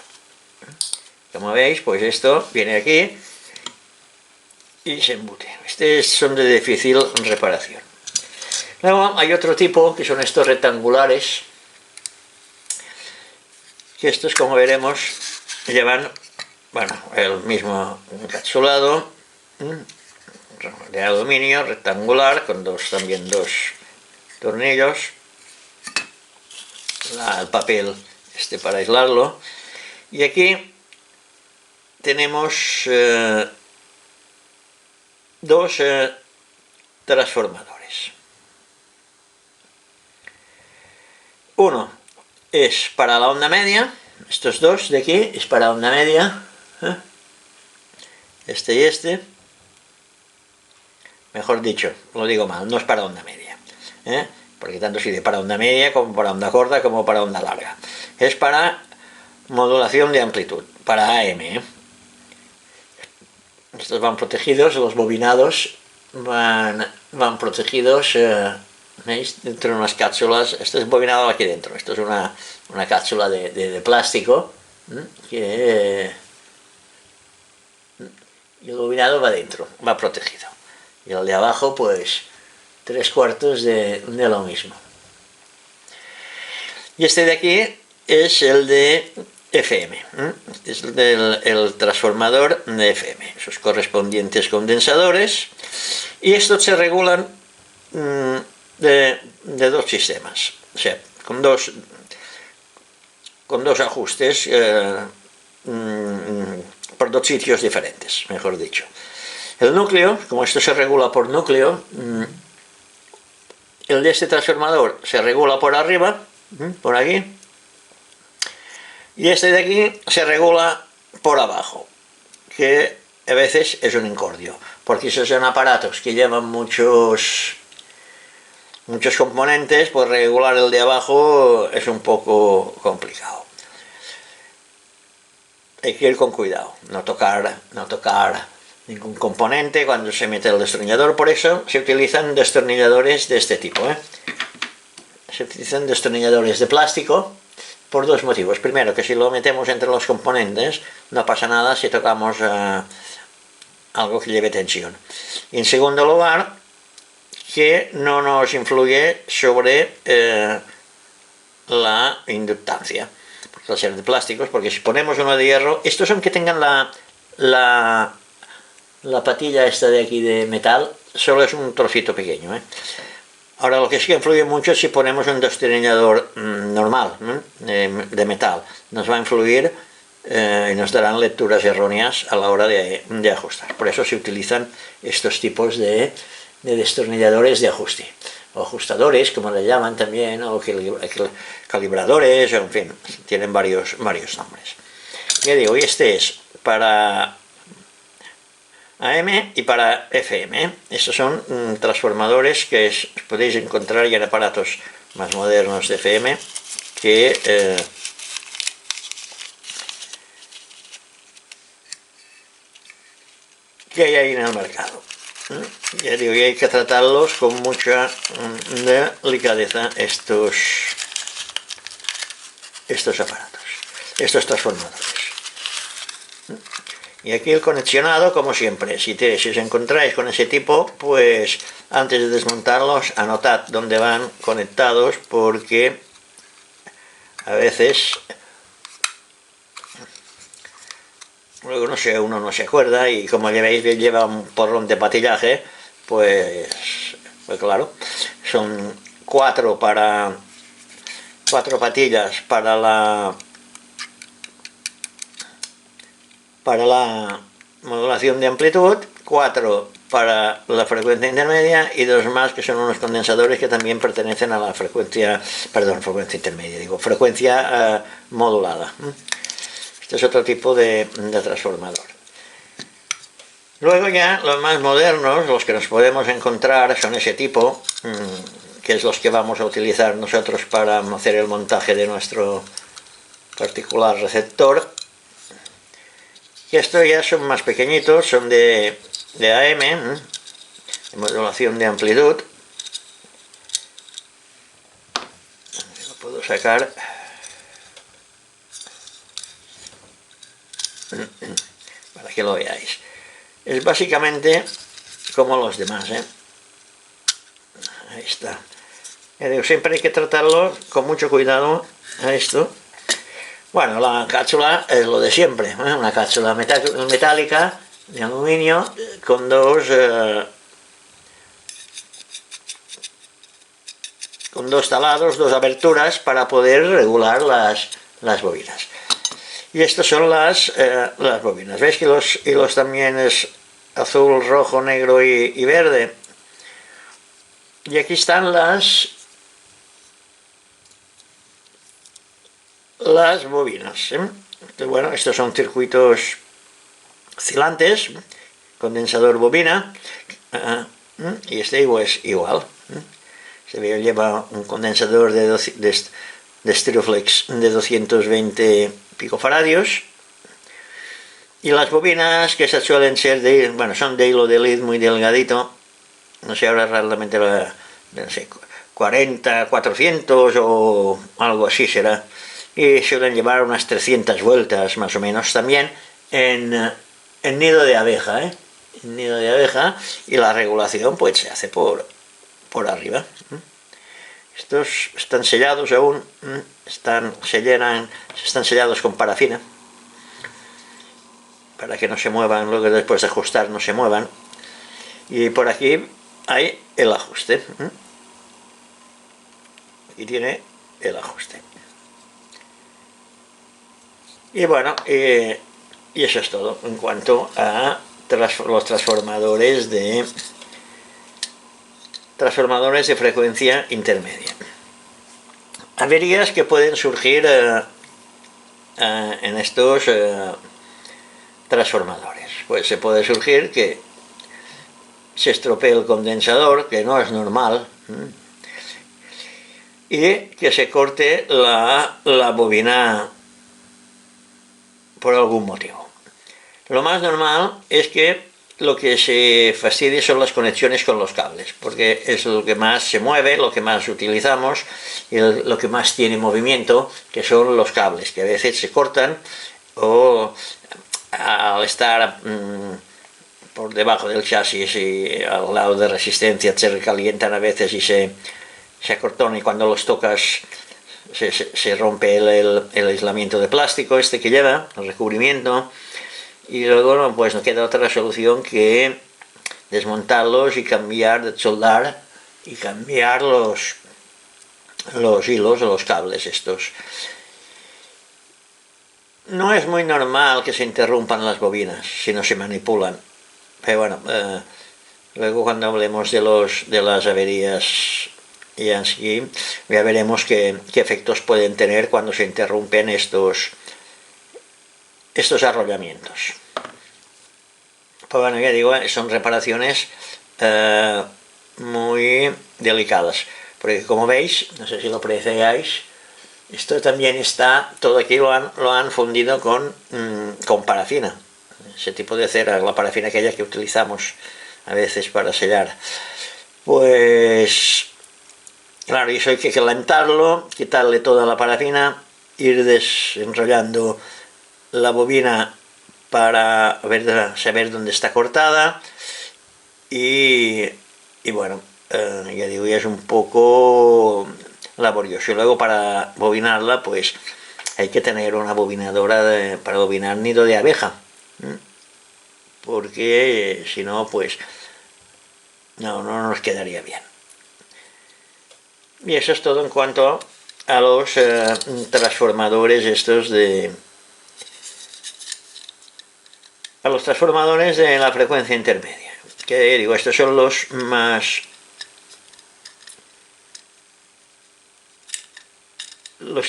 Como veis, pues esto viene aquí y se embute. Estos son de difícil reparación. Luego hay otro tipo que son estos rectangulares, que estos, como veremos, llevan, bueno, el mismo encapsulado de aluminio rectangular con también dos tornillos, el papel para aislarlo, y aquí tenemos dos transformadores. Uno es para la onda media, estos dos de aquí es para onda media, este y este. Mejor dicho, lo digo mal, no es para onda media, porque tanto sirve para onda media como para onda corta como para onda larga. Es para modulación de amplitud, para AM. Estos van protegidos, los bobinados van protegidos, ¿veis? Dentro de unas cápsulas. Esto es bobinado aquí dentro, esto es una cápsula de plástico, y el bobinado va dentro, va protegido. Y el de abajo, pues, 3/4 de lo mismo. Y este de aquí es el de FM, es el transformador de FM, sus correspondientes condensadores. Y estos se regulan de dos sistemas, o sea, con dos ajustes por dos sitios diferentes, mejor dicho. El núcleo, como esto se regula por núcleo, el de este transformador se regula por arriba, por aquí, y este de aquí se regula por abajo, que a veces es un incordio, porque esos son aparatos que llevan muchos componentes, pues regular el de abajo es un poco complicado. Hay que ir con cuidado, no tocar ningún componente cuando se mete el destornillador. Por eso se utilizan destornilladores de este tipo, Se utilizan destornilladores de plástico por dos motivos. Primero, que si lo metemos entre los componentes no pasa nada si tocamos algo que lleve tensión. Y en segundo lugar, que no nos influye sobre la inductancia, porque al ser de plásticos, porque si ponemos uno de hierro, estos aunque tengan la patilla esta de aquí de metal, solo es un trocito pequeño, Ahora, lo que sí que influye mucho es si ponemos un destornillador normal, de metal. Nos va a influir y nos darán lecturas erróneas a la hora de ajustar. Por eso se utilizan estos tipos de destornilladores de ajuste, o ajustadores, como le llaman también, o calibradores, en fin, tienen varios nombres. Ya digo, y este es para AM y para FM. Estos son transformadores que podéis encontrar ya en aparatos más modernos de FM que hay ahí en el mercado. Ya digo, y hay que tratarlos con mucha delicadeza estos aparatos, estos transformadores. Y aquí el conexionado, como siempre, si os encontráis con ese tipo, pues antes de desmontarlos, anotad dónde van conectados, porque a veces, luego no sé, uno no se acuerda, y como ya veis, lleva un porrón de patillaje, pues claro, son cuatro patillas para la modulación de amplitud, 4 para la frecuencia intermedia y 2 más que son unos condensadores que también pertenecen a la frecuencia modulada. Este es otro tipo de transformador. Luego ya los más modernos, los que nos podemos encontrar, son ese tipo, que es los que vamos a utilizar nosotros para hacer el montaje de nuestro particular receptor. Y estos ya son más pequeñitos, son de AM, de modulación de amplitud. Lo puedo sacar para que lo veáis. Es básicamente como los demás, Ahí está. Siempre hay que tratarlo con mucho cuidado a esto. Bueno, la cápsula es lo de siempre, una cápsula metálica de aluminio con dos talados, dos aberturas para poder regular las bobinas. Y estas son las bobinas. ¿Veis que los hilos también es azul, rojo, negro y verde? Y aquí están las bobinas. Entonces, bueno, estos son circuitos oscilantes, condensador bobina, y este es igual. Se ve, lleva un condensador de Styroflex de 220 picofaradios, y las bobinas que suelen ser son de hilo de lid muy delgadito, no sé ahora realmente, no sé, 40, 400 o algo así será, y suelen llevar unas 300 vueltas más o menos, también en nido de abeja, en nido de abeja, y la regulación pues se hace por arriba. Estos están sellados aún, están sellados con parafina para que no se muevan, luego después de ajustar no se muevan. Y por aquí hay el ajuste, y tiene el ajuste. Y bueno, y eso es todo en cuanto a los transformadores de frecuencia intermedia. Averías que pueden surgir en estos transformadores. Pues se puede surgir que se estropee el condensador, que no es normal, y que se corte la bobina por algún motivo. Lo más normal es que lo que se fastidie son las conexiones con los cables, porque es lo que más se mueve, lo que más utilizamos y lo que más tiene movimiento, que son los cables, que a veces se cortan o al estar por debajo del chasis y al lado de resistencia se recalientan a veces y se acortonan, y cuando los tocas se rompe el aislamiento de plástico este que lleva, el recubrimiento, y luego pues no queda otra solución que desmontarlos y soldar y cambiar los hilos o los cables estos. No es muy normal que se interrumpan las bobinas si no se manipulan, pero bueno, luego cuando hablemos de las averías y así, ya veremos qué efectos pueden tener cuando se interrumpen estos arrollamientos. Pues bueno, ya digo, son reparaciones muy delicadas, porque como veis, no sé si lo apreciáis, esto también está, todo aquí lo han fundido con parafina, ese tipo de cera, la parafina aquella que utilizamos a veces para sellar. Pues claro, y eso hay que calentarlo, quitarle toda la parafina, ir desenrollando la bobina para saber dónde está cortada, y bueno, ya digo, ya es un poco laborioso. Y luego para bobinarla pues hay que tener una bobinadora para bobinar nido de abeja, porque si no pues no nos quedaría bien. Y eso es todo en cuanto a los transformadores estos a los transformadores de la frecuencia intermedia, que digo, estos son los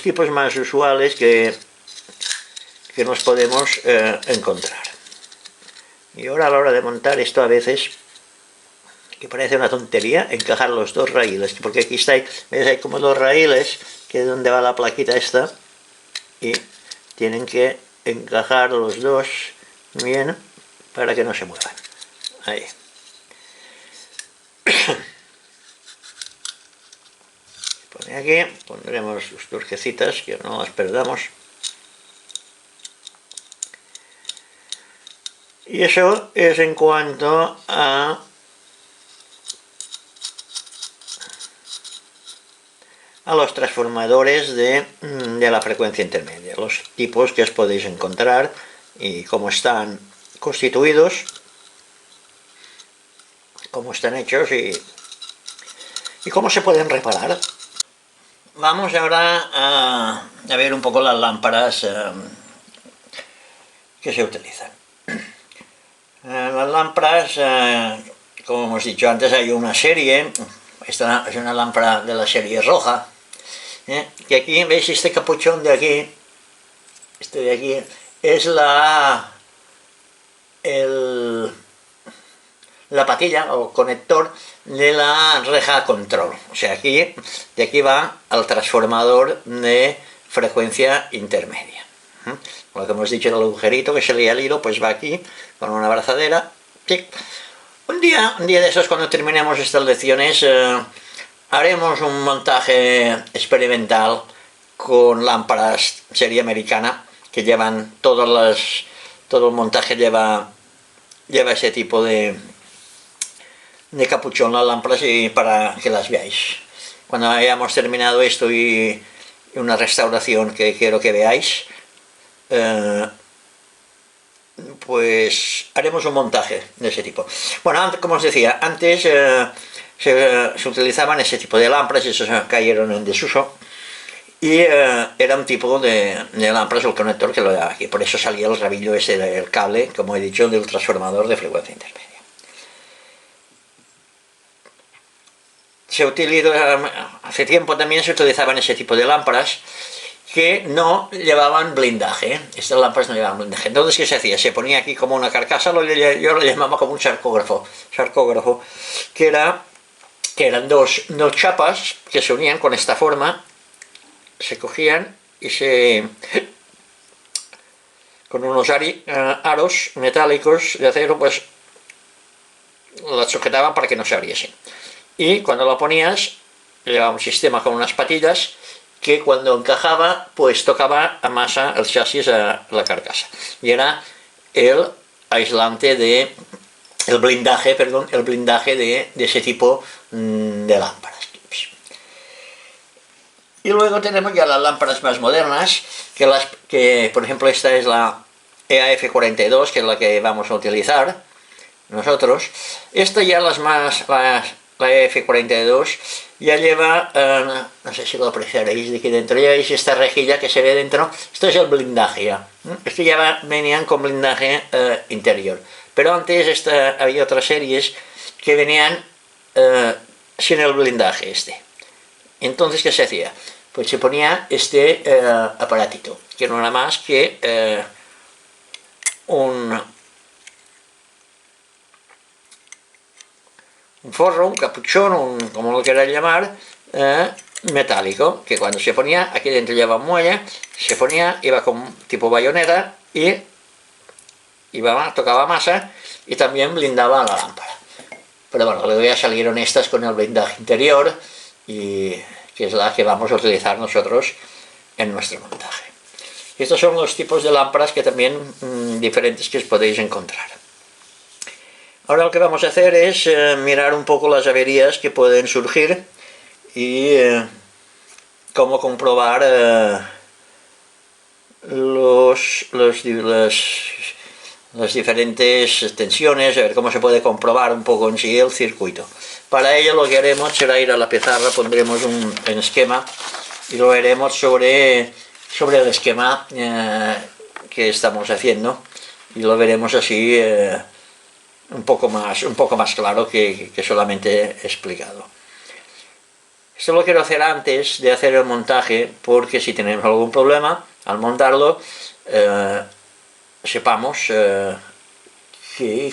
tipos más usuales que nos podemos encontrar. Y ahora a la hora de montar esto, a veces que parece una tontería encajar los dos raíles, porque aquí ¿veis? Hay como dos raíles, que es donde va la plaquita esta, y tienen que encajar los dos bien para que no se muevan. Ahí. Pone aquí, pondremos sus turquecitas que no las perdamos. Y eso es en cuanto a los transformadores de la frecuencia intermedia, los tipos que os podéis encontrar y cómo están constituidos, cómo están hechos y cómo se pueden reparar. Vamos ahora a ver un poco las lámparas que se utilizan. Las lámparas, como hemos dicho antes, hay una serie. Esta es una lámpara de la serie roja, que aquí veis este capuchón de aquí, este de aquí, es la patilla o conector de la reja control. O sea, de aquí va al transformador de frecuencia intermedia. Lo que hemos dicho, el agujerito que se lía el hilo, pues va aquí con una abrazadera. Un día de esos, cuando terminemos estas lecciones, haremos un montaje experimental con lámparas serie americana que llevan todo el montaje lleva ese tipo de capuchón, las lámparas, y para que las veáis. Cuando hayamos terminado esto y una restauración que quiero que veáis, pues haremos un montaje de ese tipo. Bueno, como os decía, antes se utilizaban ese tipo de lámparas y esos cayeron en desuso, y era un tipo de lámparas, el conector que lo daba aquí, por eso salía el rabillo ese del cable, como he dicho, del transformador de frecuencia intermedia. Hace tiempo también se utilizaban ese tipo de lámparas que no llevaban blindaje. Estas lámparas no llevaban blindaje. Entonces, ¿qué se hacía? Se ponía aquí como una carcasa, yo lo llamaba como un sarcógrafo, que eran dos chapas que se unían con esta forma, se cogían y con unos aros metálicos de acero, pues las sujetaban para que no se abriesen. Y cuando lo ponías, llevaba un sistema con unas patillas que cuando encajaba, pues tocaba a masa el chasis a la carcasa. Y era el aislante el blindaje de ese tipo de lámparas. Y luego tenemos ya las lámparas más modernas, que por ejemplo esta es la EAF42, que es la que vamos a utilizar nosotros. Esta ya la EF42 ya lleva, no sé si lo apreciaréis de aquí dentro, ya veis esta rejilla que se ve dentro, esto es el blindaje ya. Esto ya venían con blindaje interior, pero antes había otras series que venían sin el blindaje este. Entonces, ¿qué se hacía? Pues se ponía este aparatito, que no era más que un forro, un capuchón, como lo queráis llamar, metálico, que cuando se ponía, aquí dentro lleva un muelle, se ponía, iba con tipo bayoneta y tocaba masa y también blindaba la lámpara. Pero bueno, luego ya salieron estas con el blindaje interior, y que es la que vamos a utilizar nosotros en nuestro montaje. Estos son los tipos de lámparas que también diferentes que os podéis encontrar. Ahora lo que vamos a hacer es mirar un poco las averías que pueden surgir y cómo comprobar las diferentes tensiones, a ver cómo se puede comprobar un poco en sí el circuito. Para ello lo que haremos será ir a la pizarra, pondremos un esquema y lo veremos sobre el esquema que estamos haciendo, y lo veremos así un poco más claro que solamente explicado. Esto lo quiero hacer antes de hacer el montaje, porque si tenemos algún problema al montarlo, sepamos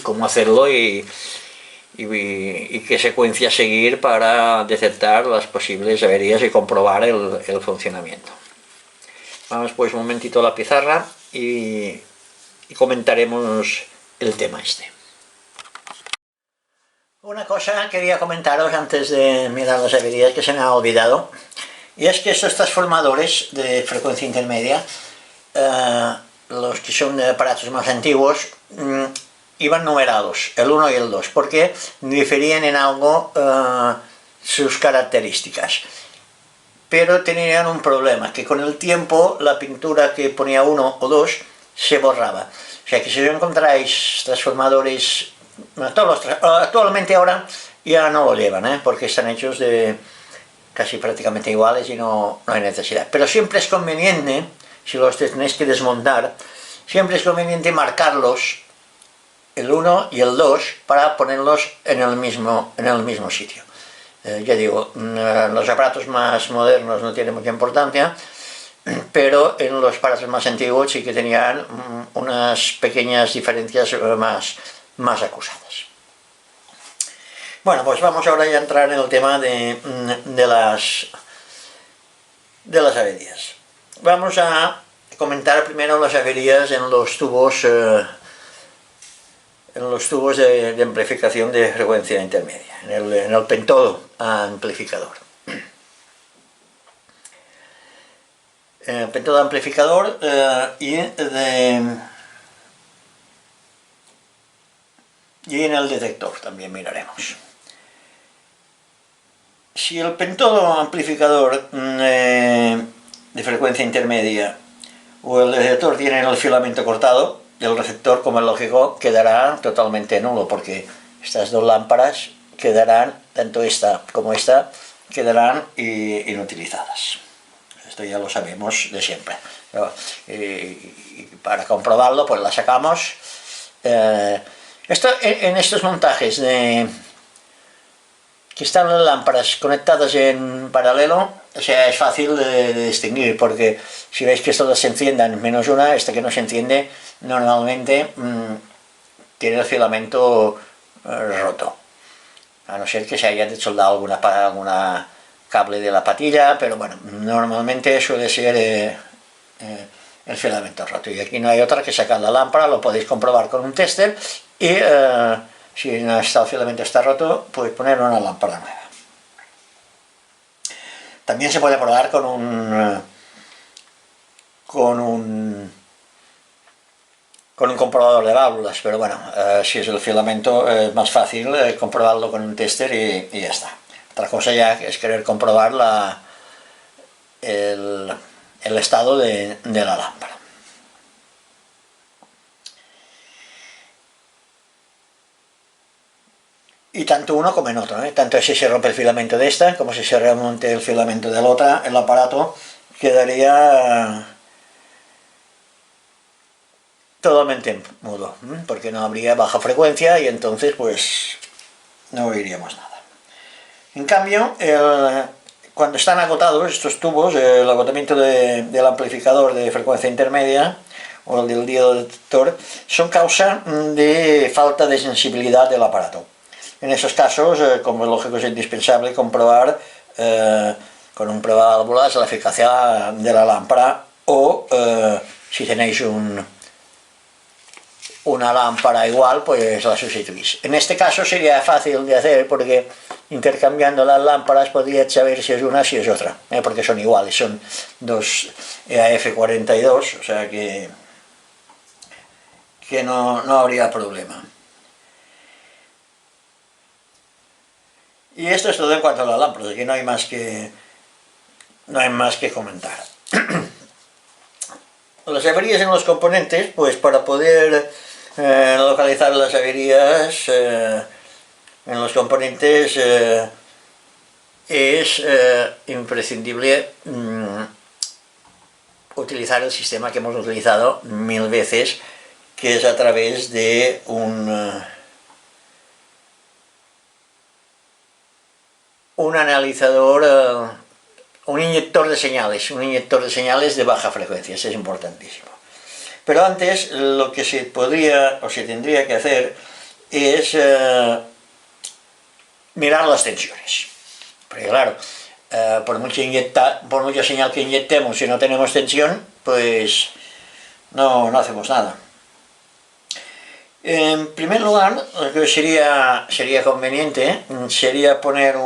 cómo hacerlo y qué secuencia seguir para detectar las posibles averías y comprobar el funcionamiento. Vamos pues un momentito a la pizarra y comentaremos el tema este. Una cosa quería comentaros antes de mirar las averías que se me ha olvidado, y es que estos transformadores de frecuencia intermedia, los que son de aparatos más antiguos, iban numerados, el 1 y el 2, porque diferían en algo sus características. Pero tenían un problema, que con el tiempo la pintura que ponía 1 o 2 se borraba. O sea que si encontráis transformadores, actualmente ahora ya no lo llevan, porque están hechos de casi prácticamente iguales y no hay necesidad. Pero siempre es conveniente, si los tenéis que desmontar, siempre es conveniente marcarlos, el 1 y el 2, para ponerlos en el mismo sitio. Ya digo, los aparatos más modernos no tienen mucha importancia, pero en los aparatos más antiguos sí que tenían unas pequeñas diferencias más acusadas. Bueno, pues vamos ahora ya a entrar en el tema de las averías. Vamos a comentar primero las averías en los tubos de amplificación de frecuencia intermedia, en el pentodo amplificador. En el pentodo amplificador y en el detector también miraremos. Si el pentodo amplificador de frecuencia intermedia o el detector tienen el filamento cortado, el receptor, como es lógico, quedará totalmente nulo, porque estas dos lámparas quedarán, tanto esta como esta, quedarán inutilizadas. Esto ya lo sabemos de siempre. Y para comprobarlo, pues la sacamos. Esto, en estos montajes que están las lámparas conectadas en paralelo, o sea, es fácil de distinguir, porque si veis que todas se enciendan menos una, esta que no se enciende, normalmente tiene el filamento roto, a no ser que se haya soldado alguna cable de la patilla, pero bueno, normalmente suele ser el filamento roto. Y aquí no hay otra que sacar la lámpara, lo podéis comprobar con un tester, y si el filamento está roto, podéis poner una lámpara nueva. También se puede probar con un comprobador de válvulas, pero bueno, si es el filamento es más fácil comprobarlo con un tester y ya está. Otra cosa ya es querer comprobar el estado de la lámpara. Y tanto uno como en otro, tanto si se rompe el filamento de esta como si se remonte el filamento de la otra, el aparato quedaría totalmente mudo, porque no habría baja frecuencia y entonces pues no oiríamos nada. En cambio, cuando están agotados estos tubos, el agotamiento del amplificador de frecuencia intermedia o el del diodo-detector son causa de falta de sensibilidad del aparato. En esos casos, como es lógico, es indispensable comprobar con un prueba de válvulas la eficacia de la lámpara, o si tenéis una lámpara igual, pues la sustituís. En este caso sería fácil de hacer, porque intercambiando las lámparas podríais saber si es una, si es otra, porque son iguales, son dos EAF42, o sea que no habría problema. Y esto es todo en cuanto a las lámparas, aquí no hay más que comentar. Las averías en los componentes, pues para poder localizar las averías en los componentes es imprescindible utilizar el sistema que hemos utilizado 1000 veces, que es a través de un analizador, un inyector de señales de baja frecuencia. Eso es importantísimo. Pero antes lo que se podría o se tendría que hacer es mirar las tensiones, porque claro, por mucha señal que inyectemos, si no tenemos tensión, pues no hacemos nada. En primer lugar, lo que sería conveniente sería poner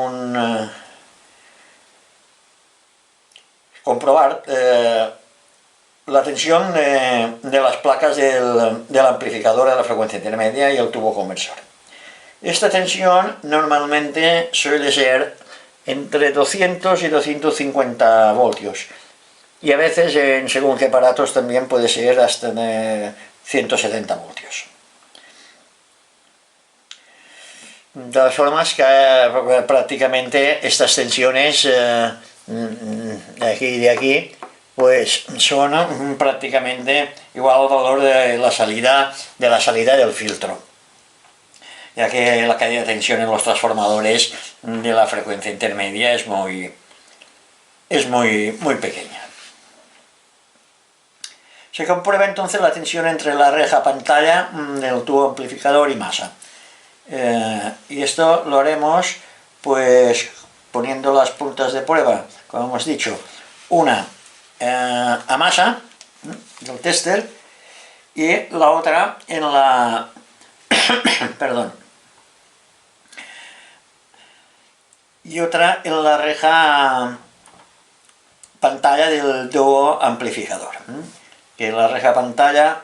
comprobar la tensión de las placas del amplificador de la frecuencia intermedia y el tubo conversor. Esta tensión normalmente suele ser entre 200 y 250 voltios, y a veces según qué aparatos también puede ser hasta de 170 voltios. De todas formas, que prácticamente estas tensiones de aquí y de aquí pues son prácticamente igual al valor de la salida del filtro, ya que la caída de tensión en los transformadores de la frecuencia intermedia es muy pequeña. Se comprueba entonces la tensión entre la reja pantalla del tubo amplificador y masa. Y esto lo haremos pues poniendo las puntas de prueba, como hemos dicho, una a masa del tester y la otra en la perdón, y otra en la reja pantalla del tubo amplificador, que la reja pantalla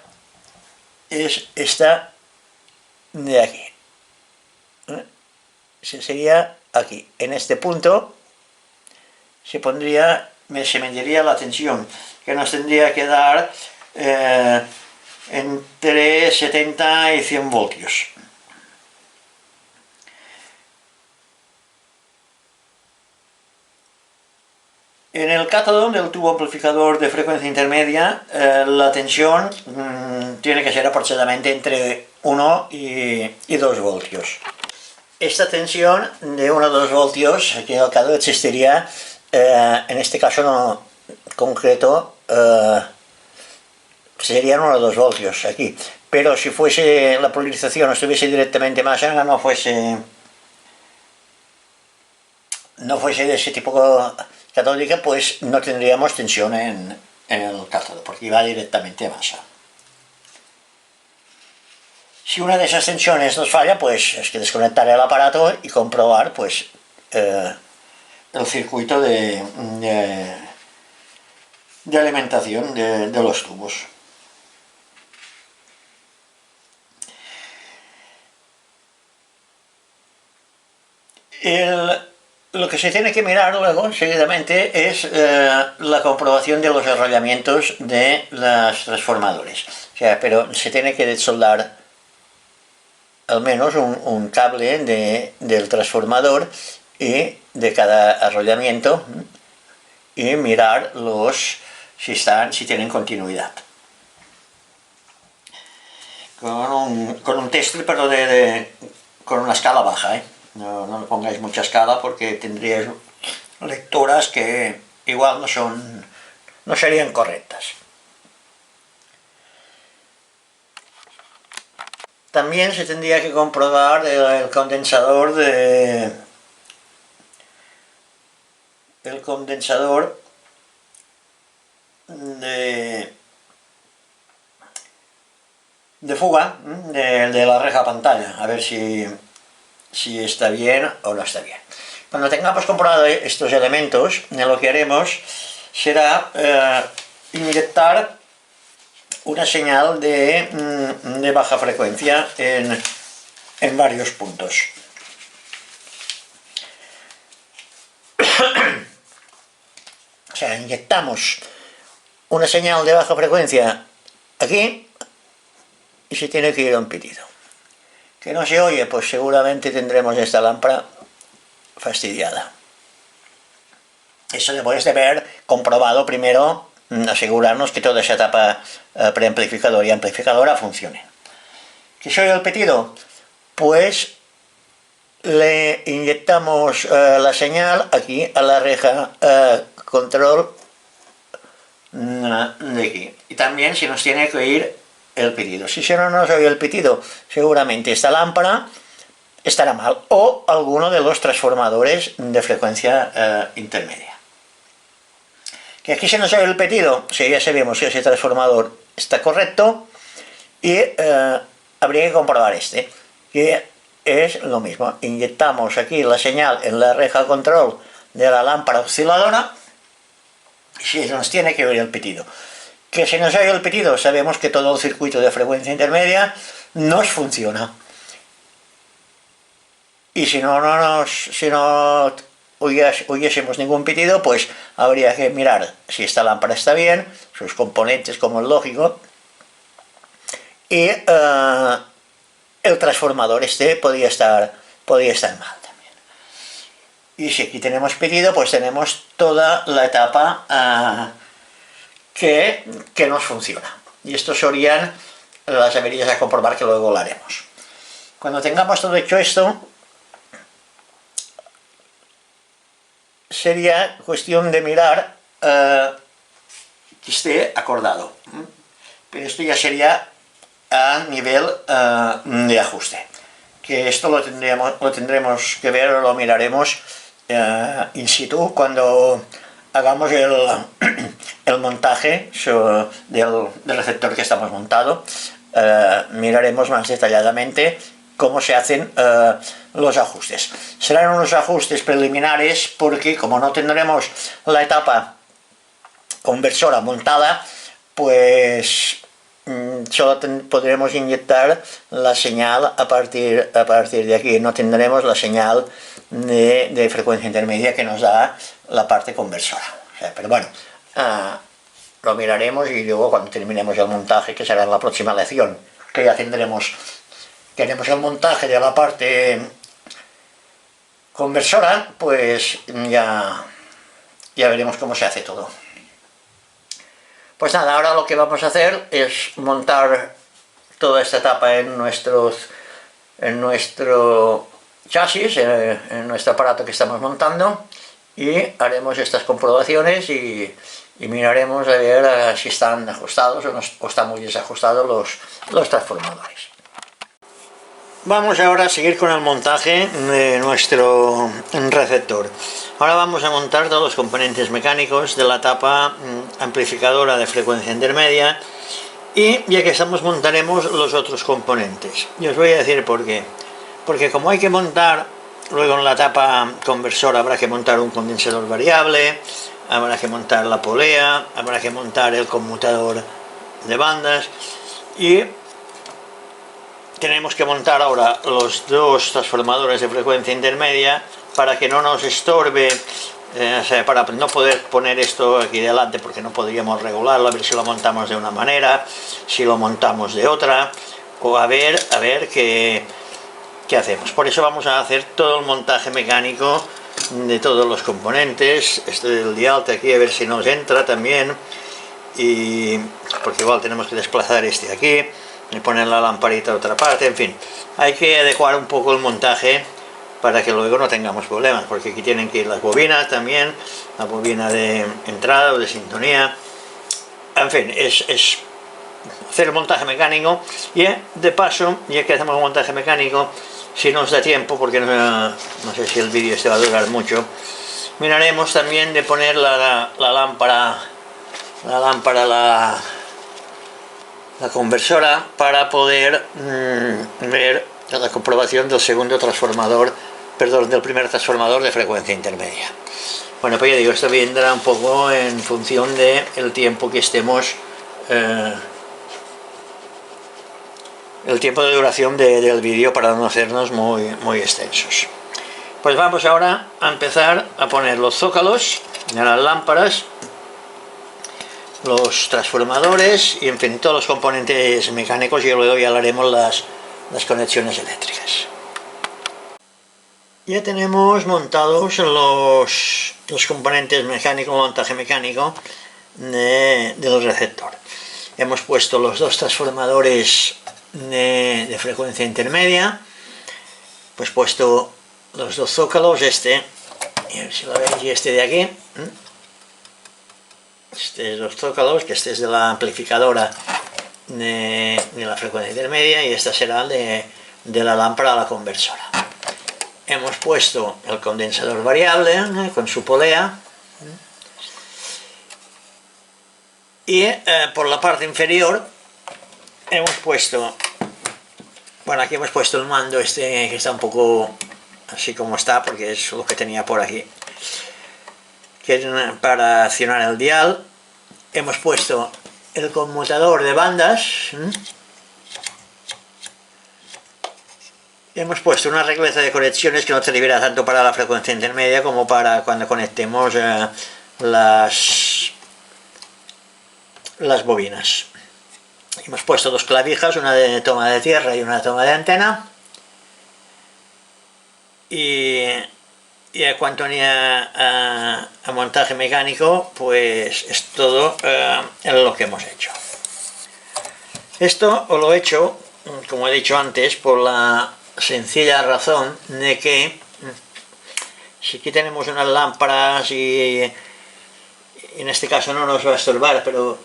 es esta de aquí. Sería aquí, en este punto se mediría la tensión, que nos tendría que dar entre 70 y 100 voltios. En el cátodo del tubo amplificador de frecuencia intermedia, la tensión tiene que ser aproximadamente entre 1 y 2 voltios. Esta tensión de 1 a 2 voltios, aquí en el cátodo existiría, en este caso no concreto, serían 1 a 2 voltios aquí. Pero si fuese la polarización, estuviese directamente más larga, no fuese de ese tipo catódica, pues no tendríamos tensión en el cátodo, porque iba directamente a masa. Si una de esas tensiones nos falla, pues es que desconectar el aparato y comprobar pues el circuito de alimentación de los tubos. Lo que se tiene que mirar luego, seguidamente, es la comprobación de los enrollamientos de los transformadores. O sea, pero se tiene que soldar al menos un cable del transformador y de cada enrollamiento y mirar si tienen continuidad. Con un tester, pero con una escala baja, No le pongáis mucha escala porque tendríais lecturas que igual no serían correctas. También se tendría que comprobar el condensador de fuga de la reja pantalla, a ver si está bien o no está bien. Cuando tengamos comprobado estos elementos, lo que haremos será inyectar una señal de baja frecuencia en varios puntos. O sea, inyectamos una señal de baja frecuencia aquí y se tiene que ir a un pitido. ¿Que no se oye? Pues seguramente tendremos esta lámpara fastidiada. Eso después de haber comprobado primero, asegurarnos que toda esa etapa preamplificador y amplificadora funcione. ¿Qué se oye el pitido? Pues le inyectamos la señal aquí a la reja control de aquí. Y también se nos tiene que oír el pitido. Si no nos oye el pitido, seguramente esta lámpara estará mal, o alguno de los transformadores de frecuencia intermedia. Que aquí se nos ha repetido, si ya sabemos que ese transformador está correcto, y habría que comprobar que es lo mismo. Inyectamos aquí la señal en la reja control de la lámpara osciladora, y si nos tiene que oír el pitido. Que si nos oye el pitido, sabemos que todo el circuito de frecuencia intermedia nos funciona. Y si no oyésemos ningún pitido, pues habría que mirar si esta lámpara está bien, sus componentes, como es lógico, y el transformador podría estar mal también. Y si aquí tenemos pitido, pues tenemos toda la etapa que nos funciona. Y estos serían las averías a comprobar, que luego lo haremos. Cuando tengamos todo hecho esto, sería cuestión de mirar que esté acordado. Pero esto ya sería a nivel de ajuste. Que esto lo tendremos que ver, o lo miraremos in situ cuando hagamos el montaje del receptor que estamos montando. Miraremos más detalladamente cómo se hacen los ajustes. Serán unos ajustes preliminares porque, como no tendremos la etapa conversora montada, pues solo podremos inyectar la señal a partir de aquí. No tendremos la señal de frecuencia intermedia que nos da la parte conversora. Pero bueno, lo miraremos, y luego cuando terminemos el montaje, que será en la próxima lección, que ya tendremos el montaje de la parte conversora, pues ya veremos cómo se hace todo. Pues nada, ahora lo que vamos a hacer es montar toda esta etapa en nuestro chasis, en nuestro aparato que estamos montando, y haremos estas comprobaciones y miraremos a ver si están ajustados o están muy desajustados los transformadores. Vamos ahora a seguir con el montaje de nuestro receptor. Ahora vamos a montar todos los componentes mecánicos de la etapa amplificadora de frecuencia intermedia, y ya que estamos, montaremos los otros componentes. Y os voy a decir por qué. Porque como hay que montar, luego en la etapa conversora habrá que montar un condensador variable, habrá que montar la polea, habrá que montar el conmutador de bandas, y tenemos que montar ahora los dos transformadores de frecuencia intermedia para que no nos estorbe, o sea, para no poder poner esto aquí delante, porque no podríamos regularlo, a ver si lo montamos de una manera, si lo montamos de otra, o a ver qué hacemos. Por eso vamos a hacer todo el montaje mecánico de todos los componentes. Este del dial aquí, a ver si nos entra también, y porque igual tenemos que desplazar este aquí y poner la lamparita a otra parte. En fin, hay que adecuar un poco el montaje para que luego no tengamos problemas, porque aquí tienen que ir las bobinas también, la bobina de entrada o de sintonía. En fin, es hacer el montaje mecánico, y de paso, ya que hacemos el montaje mecánico, si nos da tiempo, porque no sé si el vídeo va a durar mucho, miraremos también de poner la conversora, para poder ver la comprobación del primer transformador de frecuencia intermedia. Bueno, pues ya digo, esto vendrá un poco en función del tiempo que estemos, el tiempo de duración del vídeo, para no hacernos muy extensos. Pues vamos ahora a empezar a poner los zócalos de las lámparas, los transformadores y, en fin, todos los componentes mecánicos, y luego ya haremos las conexiones eléctricas. Ya tenemos montados los componentes mecánicos, montaje mecánico del receptor. Hemos puesto los dos transformadores de frecuencia intermedia, pues puesto los dos zócalos, y a ver si lo veis, y este de aquí. Este es los zócalos, que este es de la amplificadora de la frecuencia intermedia, y esta será de la lámpara a la conversora. hemos puesto el condensador variable con su polea, y por la parte inferior hemos puesto, bueno, aquí hemos puesto el mando este que está un poco así como está, porque es lo que tenía por aquí, que es para accionar el dial. Hemos puesto el conmutador de bandas, hemos puesto una regleta de conexiones que no te libera tanto para la frecuencia intermedia como para cuando conectemos las bubinas. Hemos puesto dos clavijas, una de toma de tierra y una toma de antena, y en cuanto a montaje mecánico, pues es todo lo que hemos hecho. Esto os lo he hecho, como he dicho antes, por la sencilla razón de que si aquí tenemos unas lámparas y en este caso no nos va a estorbar, pero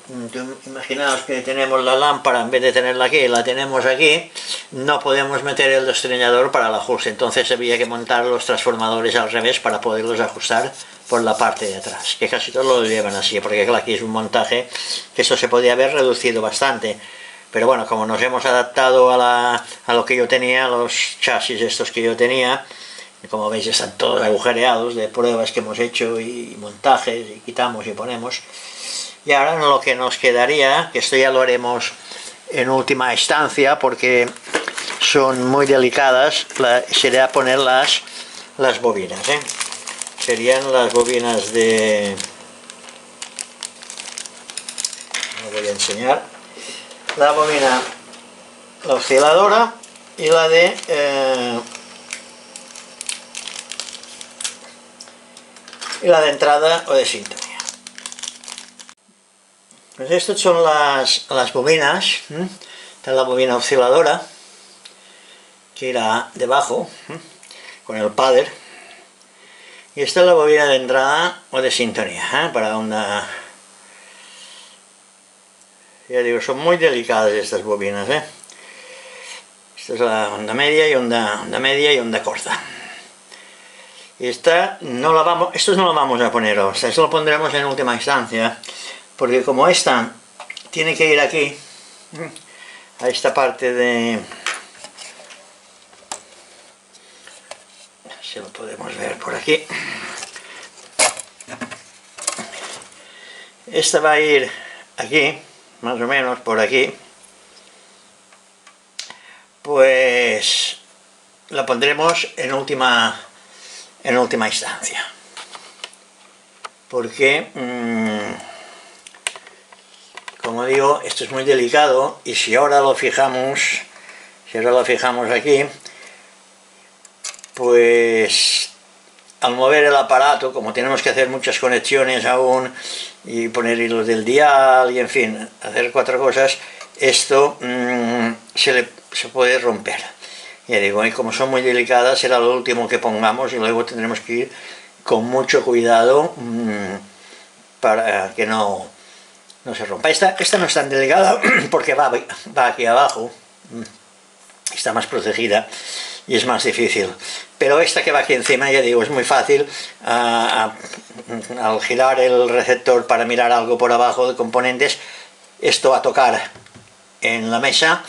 imaginaos que tenemos la lámpara, en vez de tenerla aquí, la tenemos aquí, no podemos meter el destornillador para el ajuste, entonces había que montar los transformadores al revés para poderlos ajustar por la parte de atrás, que casi todos lo llevan así, porque claro, aquí es un montaje que esto se podía haber reducido bastante, pero bueno, como nos hemos adaptado a lo que yo tenía, los chasis estos que yo tenía, como veis están todos agujereados de pruebas que hemos hecho y montajes, y quitamos y ponemos. Y ahora lo que nos quedaría, que esto ya lo haremos en última instancia porque son muy delicadas, sería poner las bobinas, serían las bobinas de... os voy a enseñar la bobina, la osciladora y la de entrada o de sintonía. Pues estas son las bobinas. Esta es la bobina osciladora que irá debajo con el padder, y esta es la bobina de entrada o de sintonía para onda. Ya digo, son muy delicadas estas bobinas, esta es la onda media y onda media y onda corta. Y estos no la vamos a poner hoy, esto lo pondremos en última instancia, porque como esta tiene que ir aquí, a esta parte de... si lo podemos ver por aquí, esta va a ir aquí, más o menos por aquí, pues la pondremos en última instancia, porque como digo, esto es muy delicado, y si ahora lo fijamos aquí, pues al mover el aparato, como tenemos que hacer muchas conexiones aún y poner hilos del dial y en fin, hacer 4 cosas, esto se puede romper. Ya digo, y como son muy delicadas, será lo último que pongamos, y luego tendremos que ir con mucho cuidado para que no se rompa. Esta no es tan delicada porque va aquí abajo, está más protegida y es más difícil. Pero esta que va aquí encima, ya digo, es muy fácil. Al girar el receptor para mirar algo por abajo de componentes, esto va a tocar en la mesa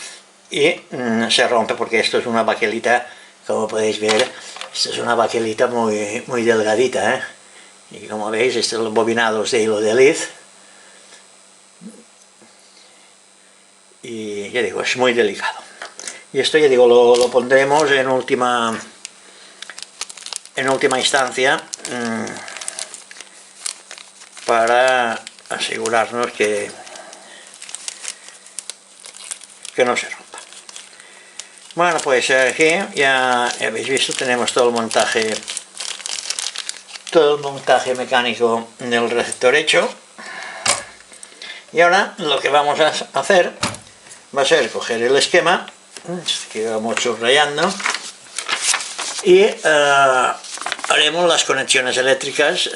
y se rompe, porque esto es una baquelita, como podéis ver, esto es una baquelita muy, muy delgadita, y como veis, estos son los bobinados de hilo de Leith, y ya digo, es muy delicado. Y esto, ya digo, lo pondremos en última instancia para asegurarnos que no se rompa. Bueno, pues aquí ya habéis visto, tenemos todo el montaje mecánico del receptor hecho, y ahora lo que vamos a hacer va a ser coger el esquema que vamos subrayando y haremos las conexiones eléctricas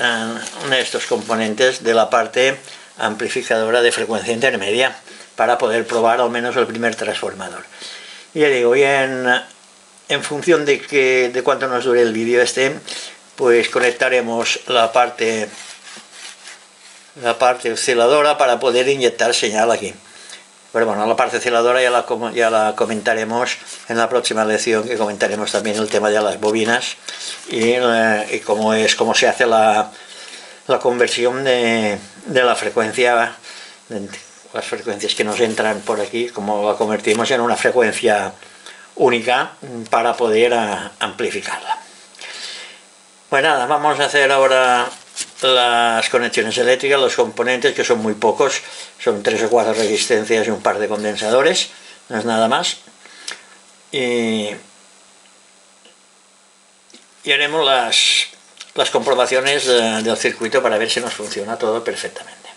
de estos componentes de la parte amplificadora de frecuencia intermedia, para poder probar al menos el primer transformador. Y ya digo, y en en función de cuánto nos dure el vídeo pues conectaremos la parte osciladora para poder inyectar señal aquí. Pero bueno, la parte osciladora ya la comentaremos en la próxima lección, que comentaremos también el tema de las bobinas y cómo se hace la conversión de la frecuencia, las frecuencias que nos entran por aquí, cómo la convertimos en una frecuencia única para poder amplificarla. Pues nada, vamos a hacer ahora las conexiones eléctricas, los componentes, que son muy pocos, son 3 o 4 resistencias y un par de condensadores, no es nada más, y haremos las comprobaciones del circuito para ver si nos funciona todo perfectamente.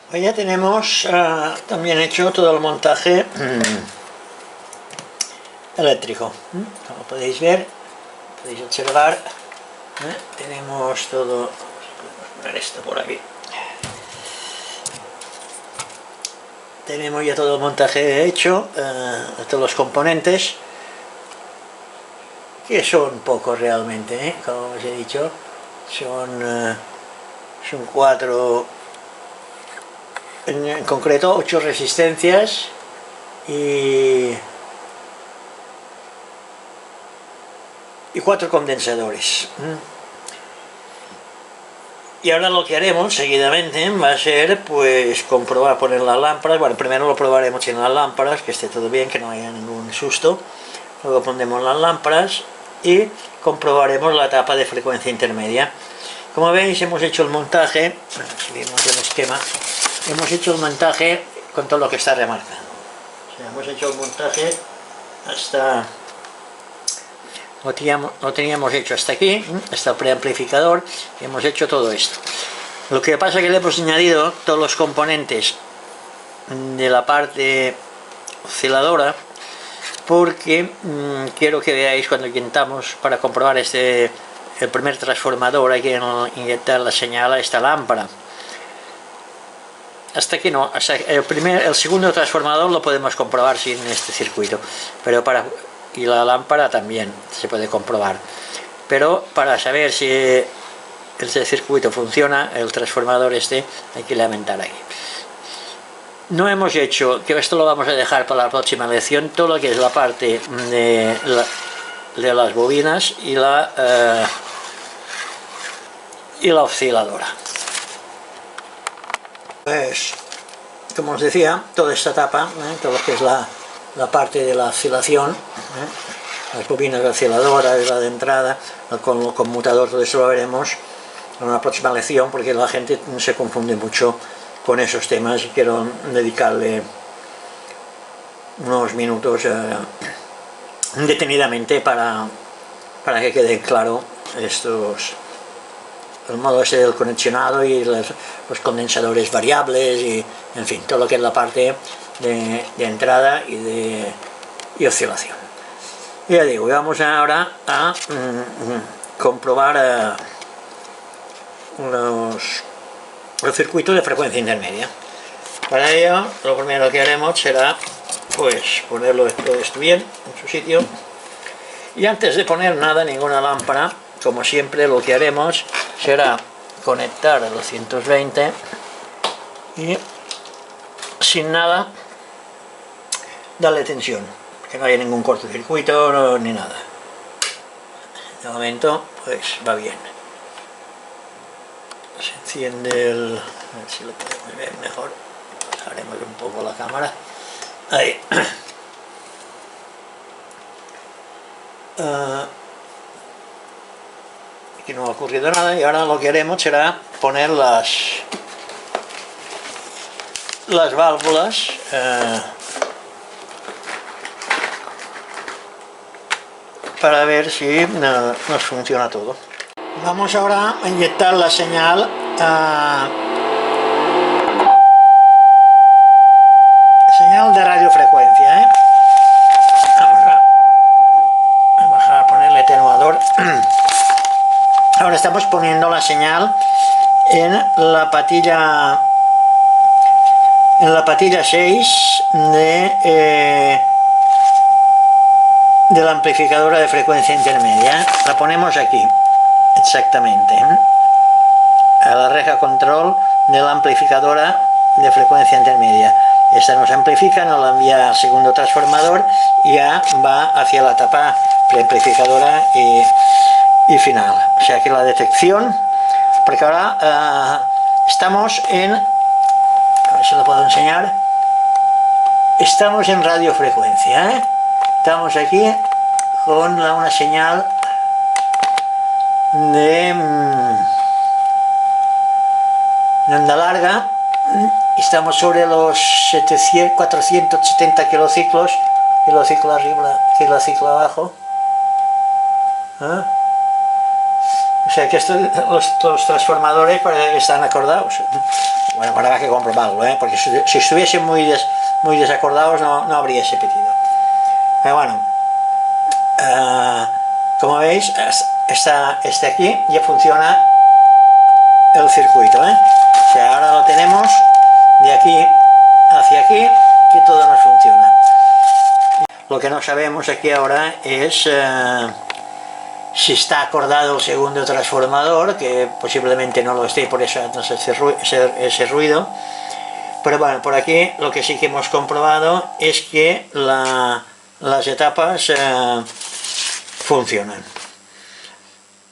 Pues ya tenemos también hecho todo el montaje eléctrico, como podéis ver, podéis observar. Tenemos todo, podemos poner esto por aquí, tenemos ya todo el montaje hecho, de todos los componentes, que son pocos realmente, como os he dicho, son 4, en concreto 8 resistencias y 4 condensadores. Y ahora lo que haremos seguidamente va a ser pues comprobar, poner las lámparas. Bueno, primero lo probaremos en las lámparas, que esté todo bien, que no haya ningún susto. Luego pondremos las lámparas y comprobaremos la etapa de frecuencia intermedia. Como veis, hemos hecho el montaje, si vemos el esquema, hemos hecho el montaje con todo lo que está remarcado. O sea, hemos hecho el montaje hasta... Lo teníamos hecho hasta aquí, hasta el preamplificador, y hemos hecho todo esto. Lo que pasa es que le hemos añadido todos los componentes de la parte osciladora, porque quiero que veáis cuando intentamos, para comprobar el primer transformador, hay que inyectar la señal a esta lámpara. Hasta aquí no, hasta el segundo transformador lo podemos comprobar sin este circuito, pero y la lámpara también se puede comprobar, pero para saber si el circuito funciona, el transformador hay que alimentar aquí. No hemos hecho, que esto lo vamos a dejar para la próxima lección, todo lo que es la parte de las bobinas y la osciladora. Pues, como os decía, toda esta etapa, todo lo que es la parte de la oscilación, las bobinas de osciladora, la de entrada, con el conmutador, todo eso lo veremos en una próxima lección, porque la gente se confunde mucho con esos temas y quiero dedicarle unos minutos detenidamente para que quede claro el modo del conexionado y los condensadores variables y, en fin, todo lo que es la parte de entrada y oscilación. Ya digo, vamos ahora a comprobar los circuitos de frecuencia intermedia. Para ello, lo primero que haremos será pues ponerlo todo esto bien en su sitio, y antes de poner nada, ninguna lámpara, como siempre, lo que haremos será conectar a 220 y sin nada darle tensión, que no haya ningún cortocircuito ni nada. De momento pues va bien. Se enciende a ver si lo podemos ver mejor, bajaremos un poco la cámara, ahí. Aquí no ha ocurrido nada, y ahora lo que haremos será poner las válvulas para ver si nos funciona todo. Vamos ahora a inyectar la señal de radiofrecuencia, Vamos a ponerle atenuador. Ahora estamos poniendo la señal en la patilla 6 de de la amplificadora de frecuencia intermedia. La ponemos aquí, exactamente, a la reja control de la amplificadora de frecuencia intermedia. Esta nos amplifica, nos la envía al segundo transformador y ya va hacia la etapa preamplificadora y final. O sea que la detección, porque ahora estamos en, a ver si lo puedo enseñar, estamos en radiofrecuencia, estamos aquí con una señal de onda larga. Estamos sobre los 470 kilociclos, kilociclo arriba, kilociclo abajo. O sea que los transformadores parece que están acordados. Bueno, habrá que comprobarlo, porque si estuviesen muy desacordados no habría ese pedido. Pero bueno, como veis, este aquí ya funciona el circuito, O sea, ahora lo tenemos de aquí hacia aquí, que todo nos funciona. Lo que no sabemos aquí ahora es si está acordado el segundo transformador, que posiblemente no lo esté, por eso no sé ese ruido. Pero bueno, por aquí lo que sí que hemos comprobado es que las etapas funcionan.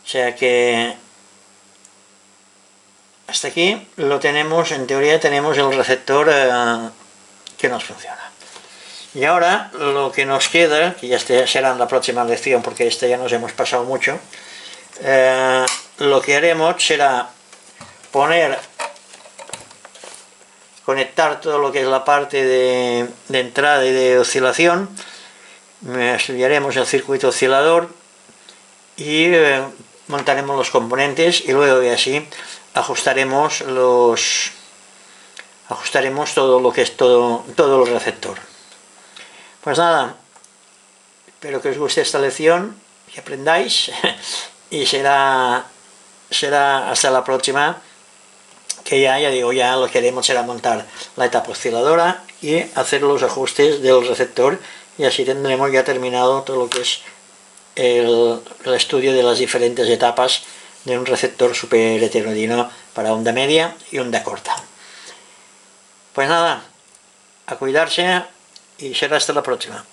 O sea que hasta aquí lo tenemos, en teoría tenemos el receptor que nos funciona. Y ahora lo que nos queda, que ya será en la próxima lección porque esta ya nos hemos pasado mucho, lo que haremos será conectar todo lo que es la parte de entrada y de oscilación. Estudiaremos el circuito oscilador y montaremos los componentes y luego así ajustaremos todo lo que es todo el receptor. Pues nada, espero que os guste esta lección, que aprendáis y será hasta la próxima, que ya digo, ya lo que haremos será montar la etapa osciladora y hacer los ajustes del receptor, y así tendremos ya terminado todo lo que es el estudio de las diferentes etapas de un receptor super heterogeneo para onda media y onda corta. Pues nada, a cuidarse y será hasta la próxima.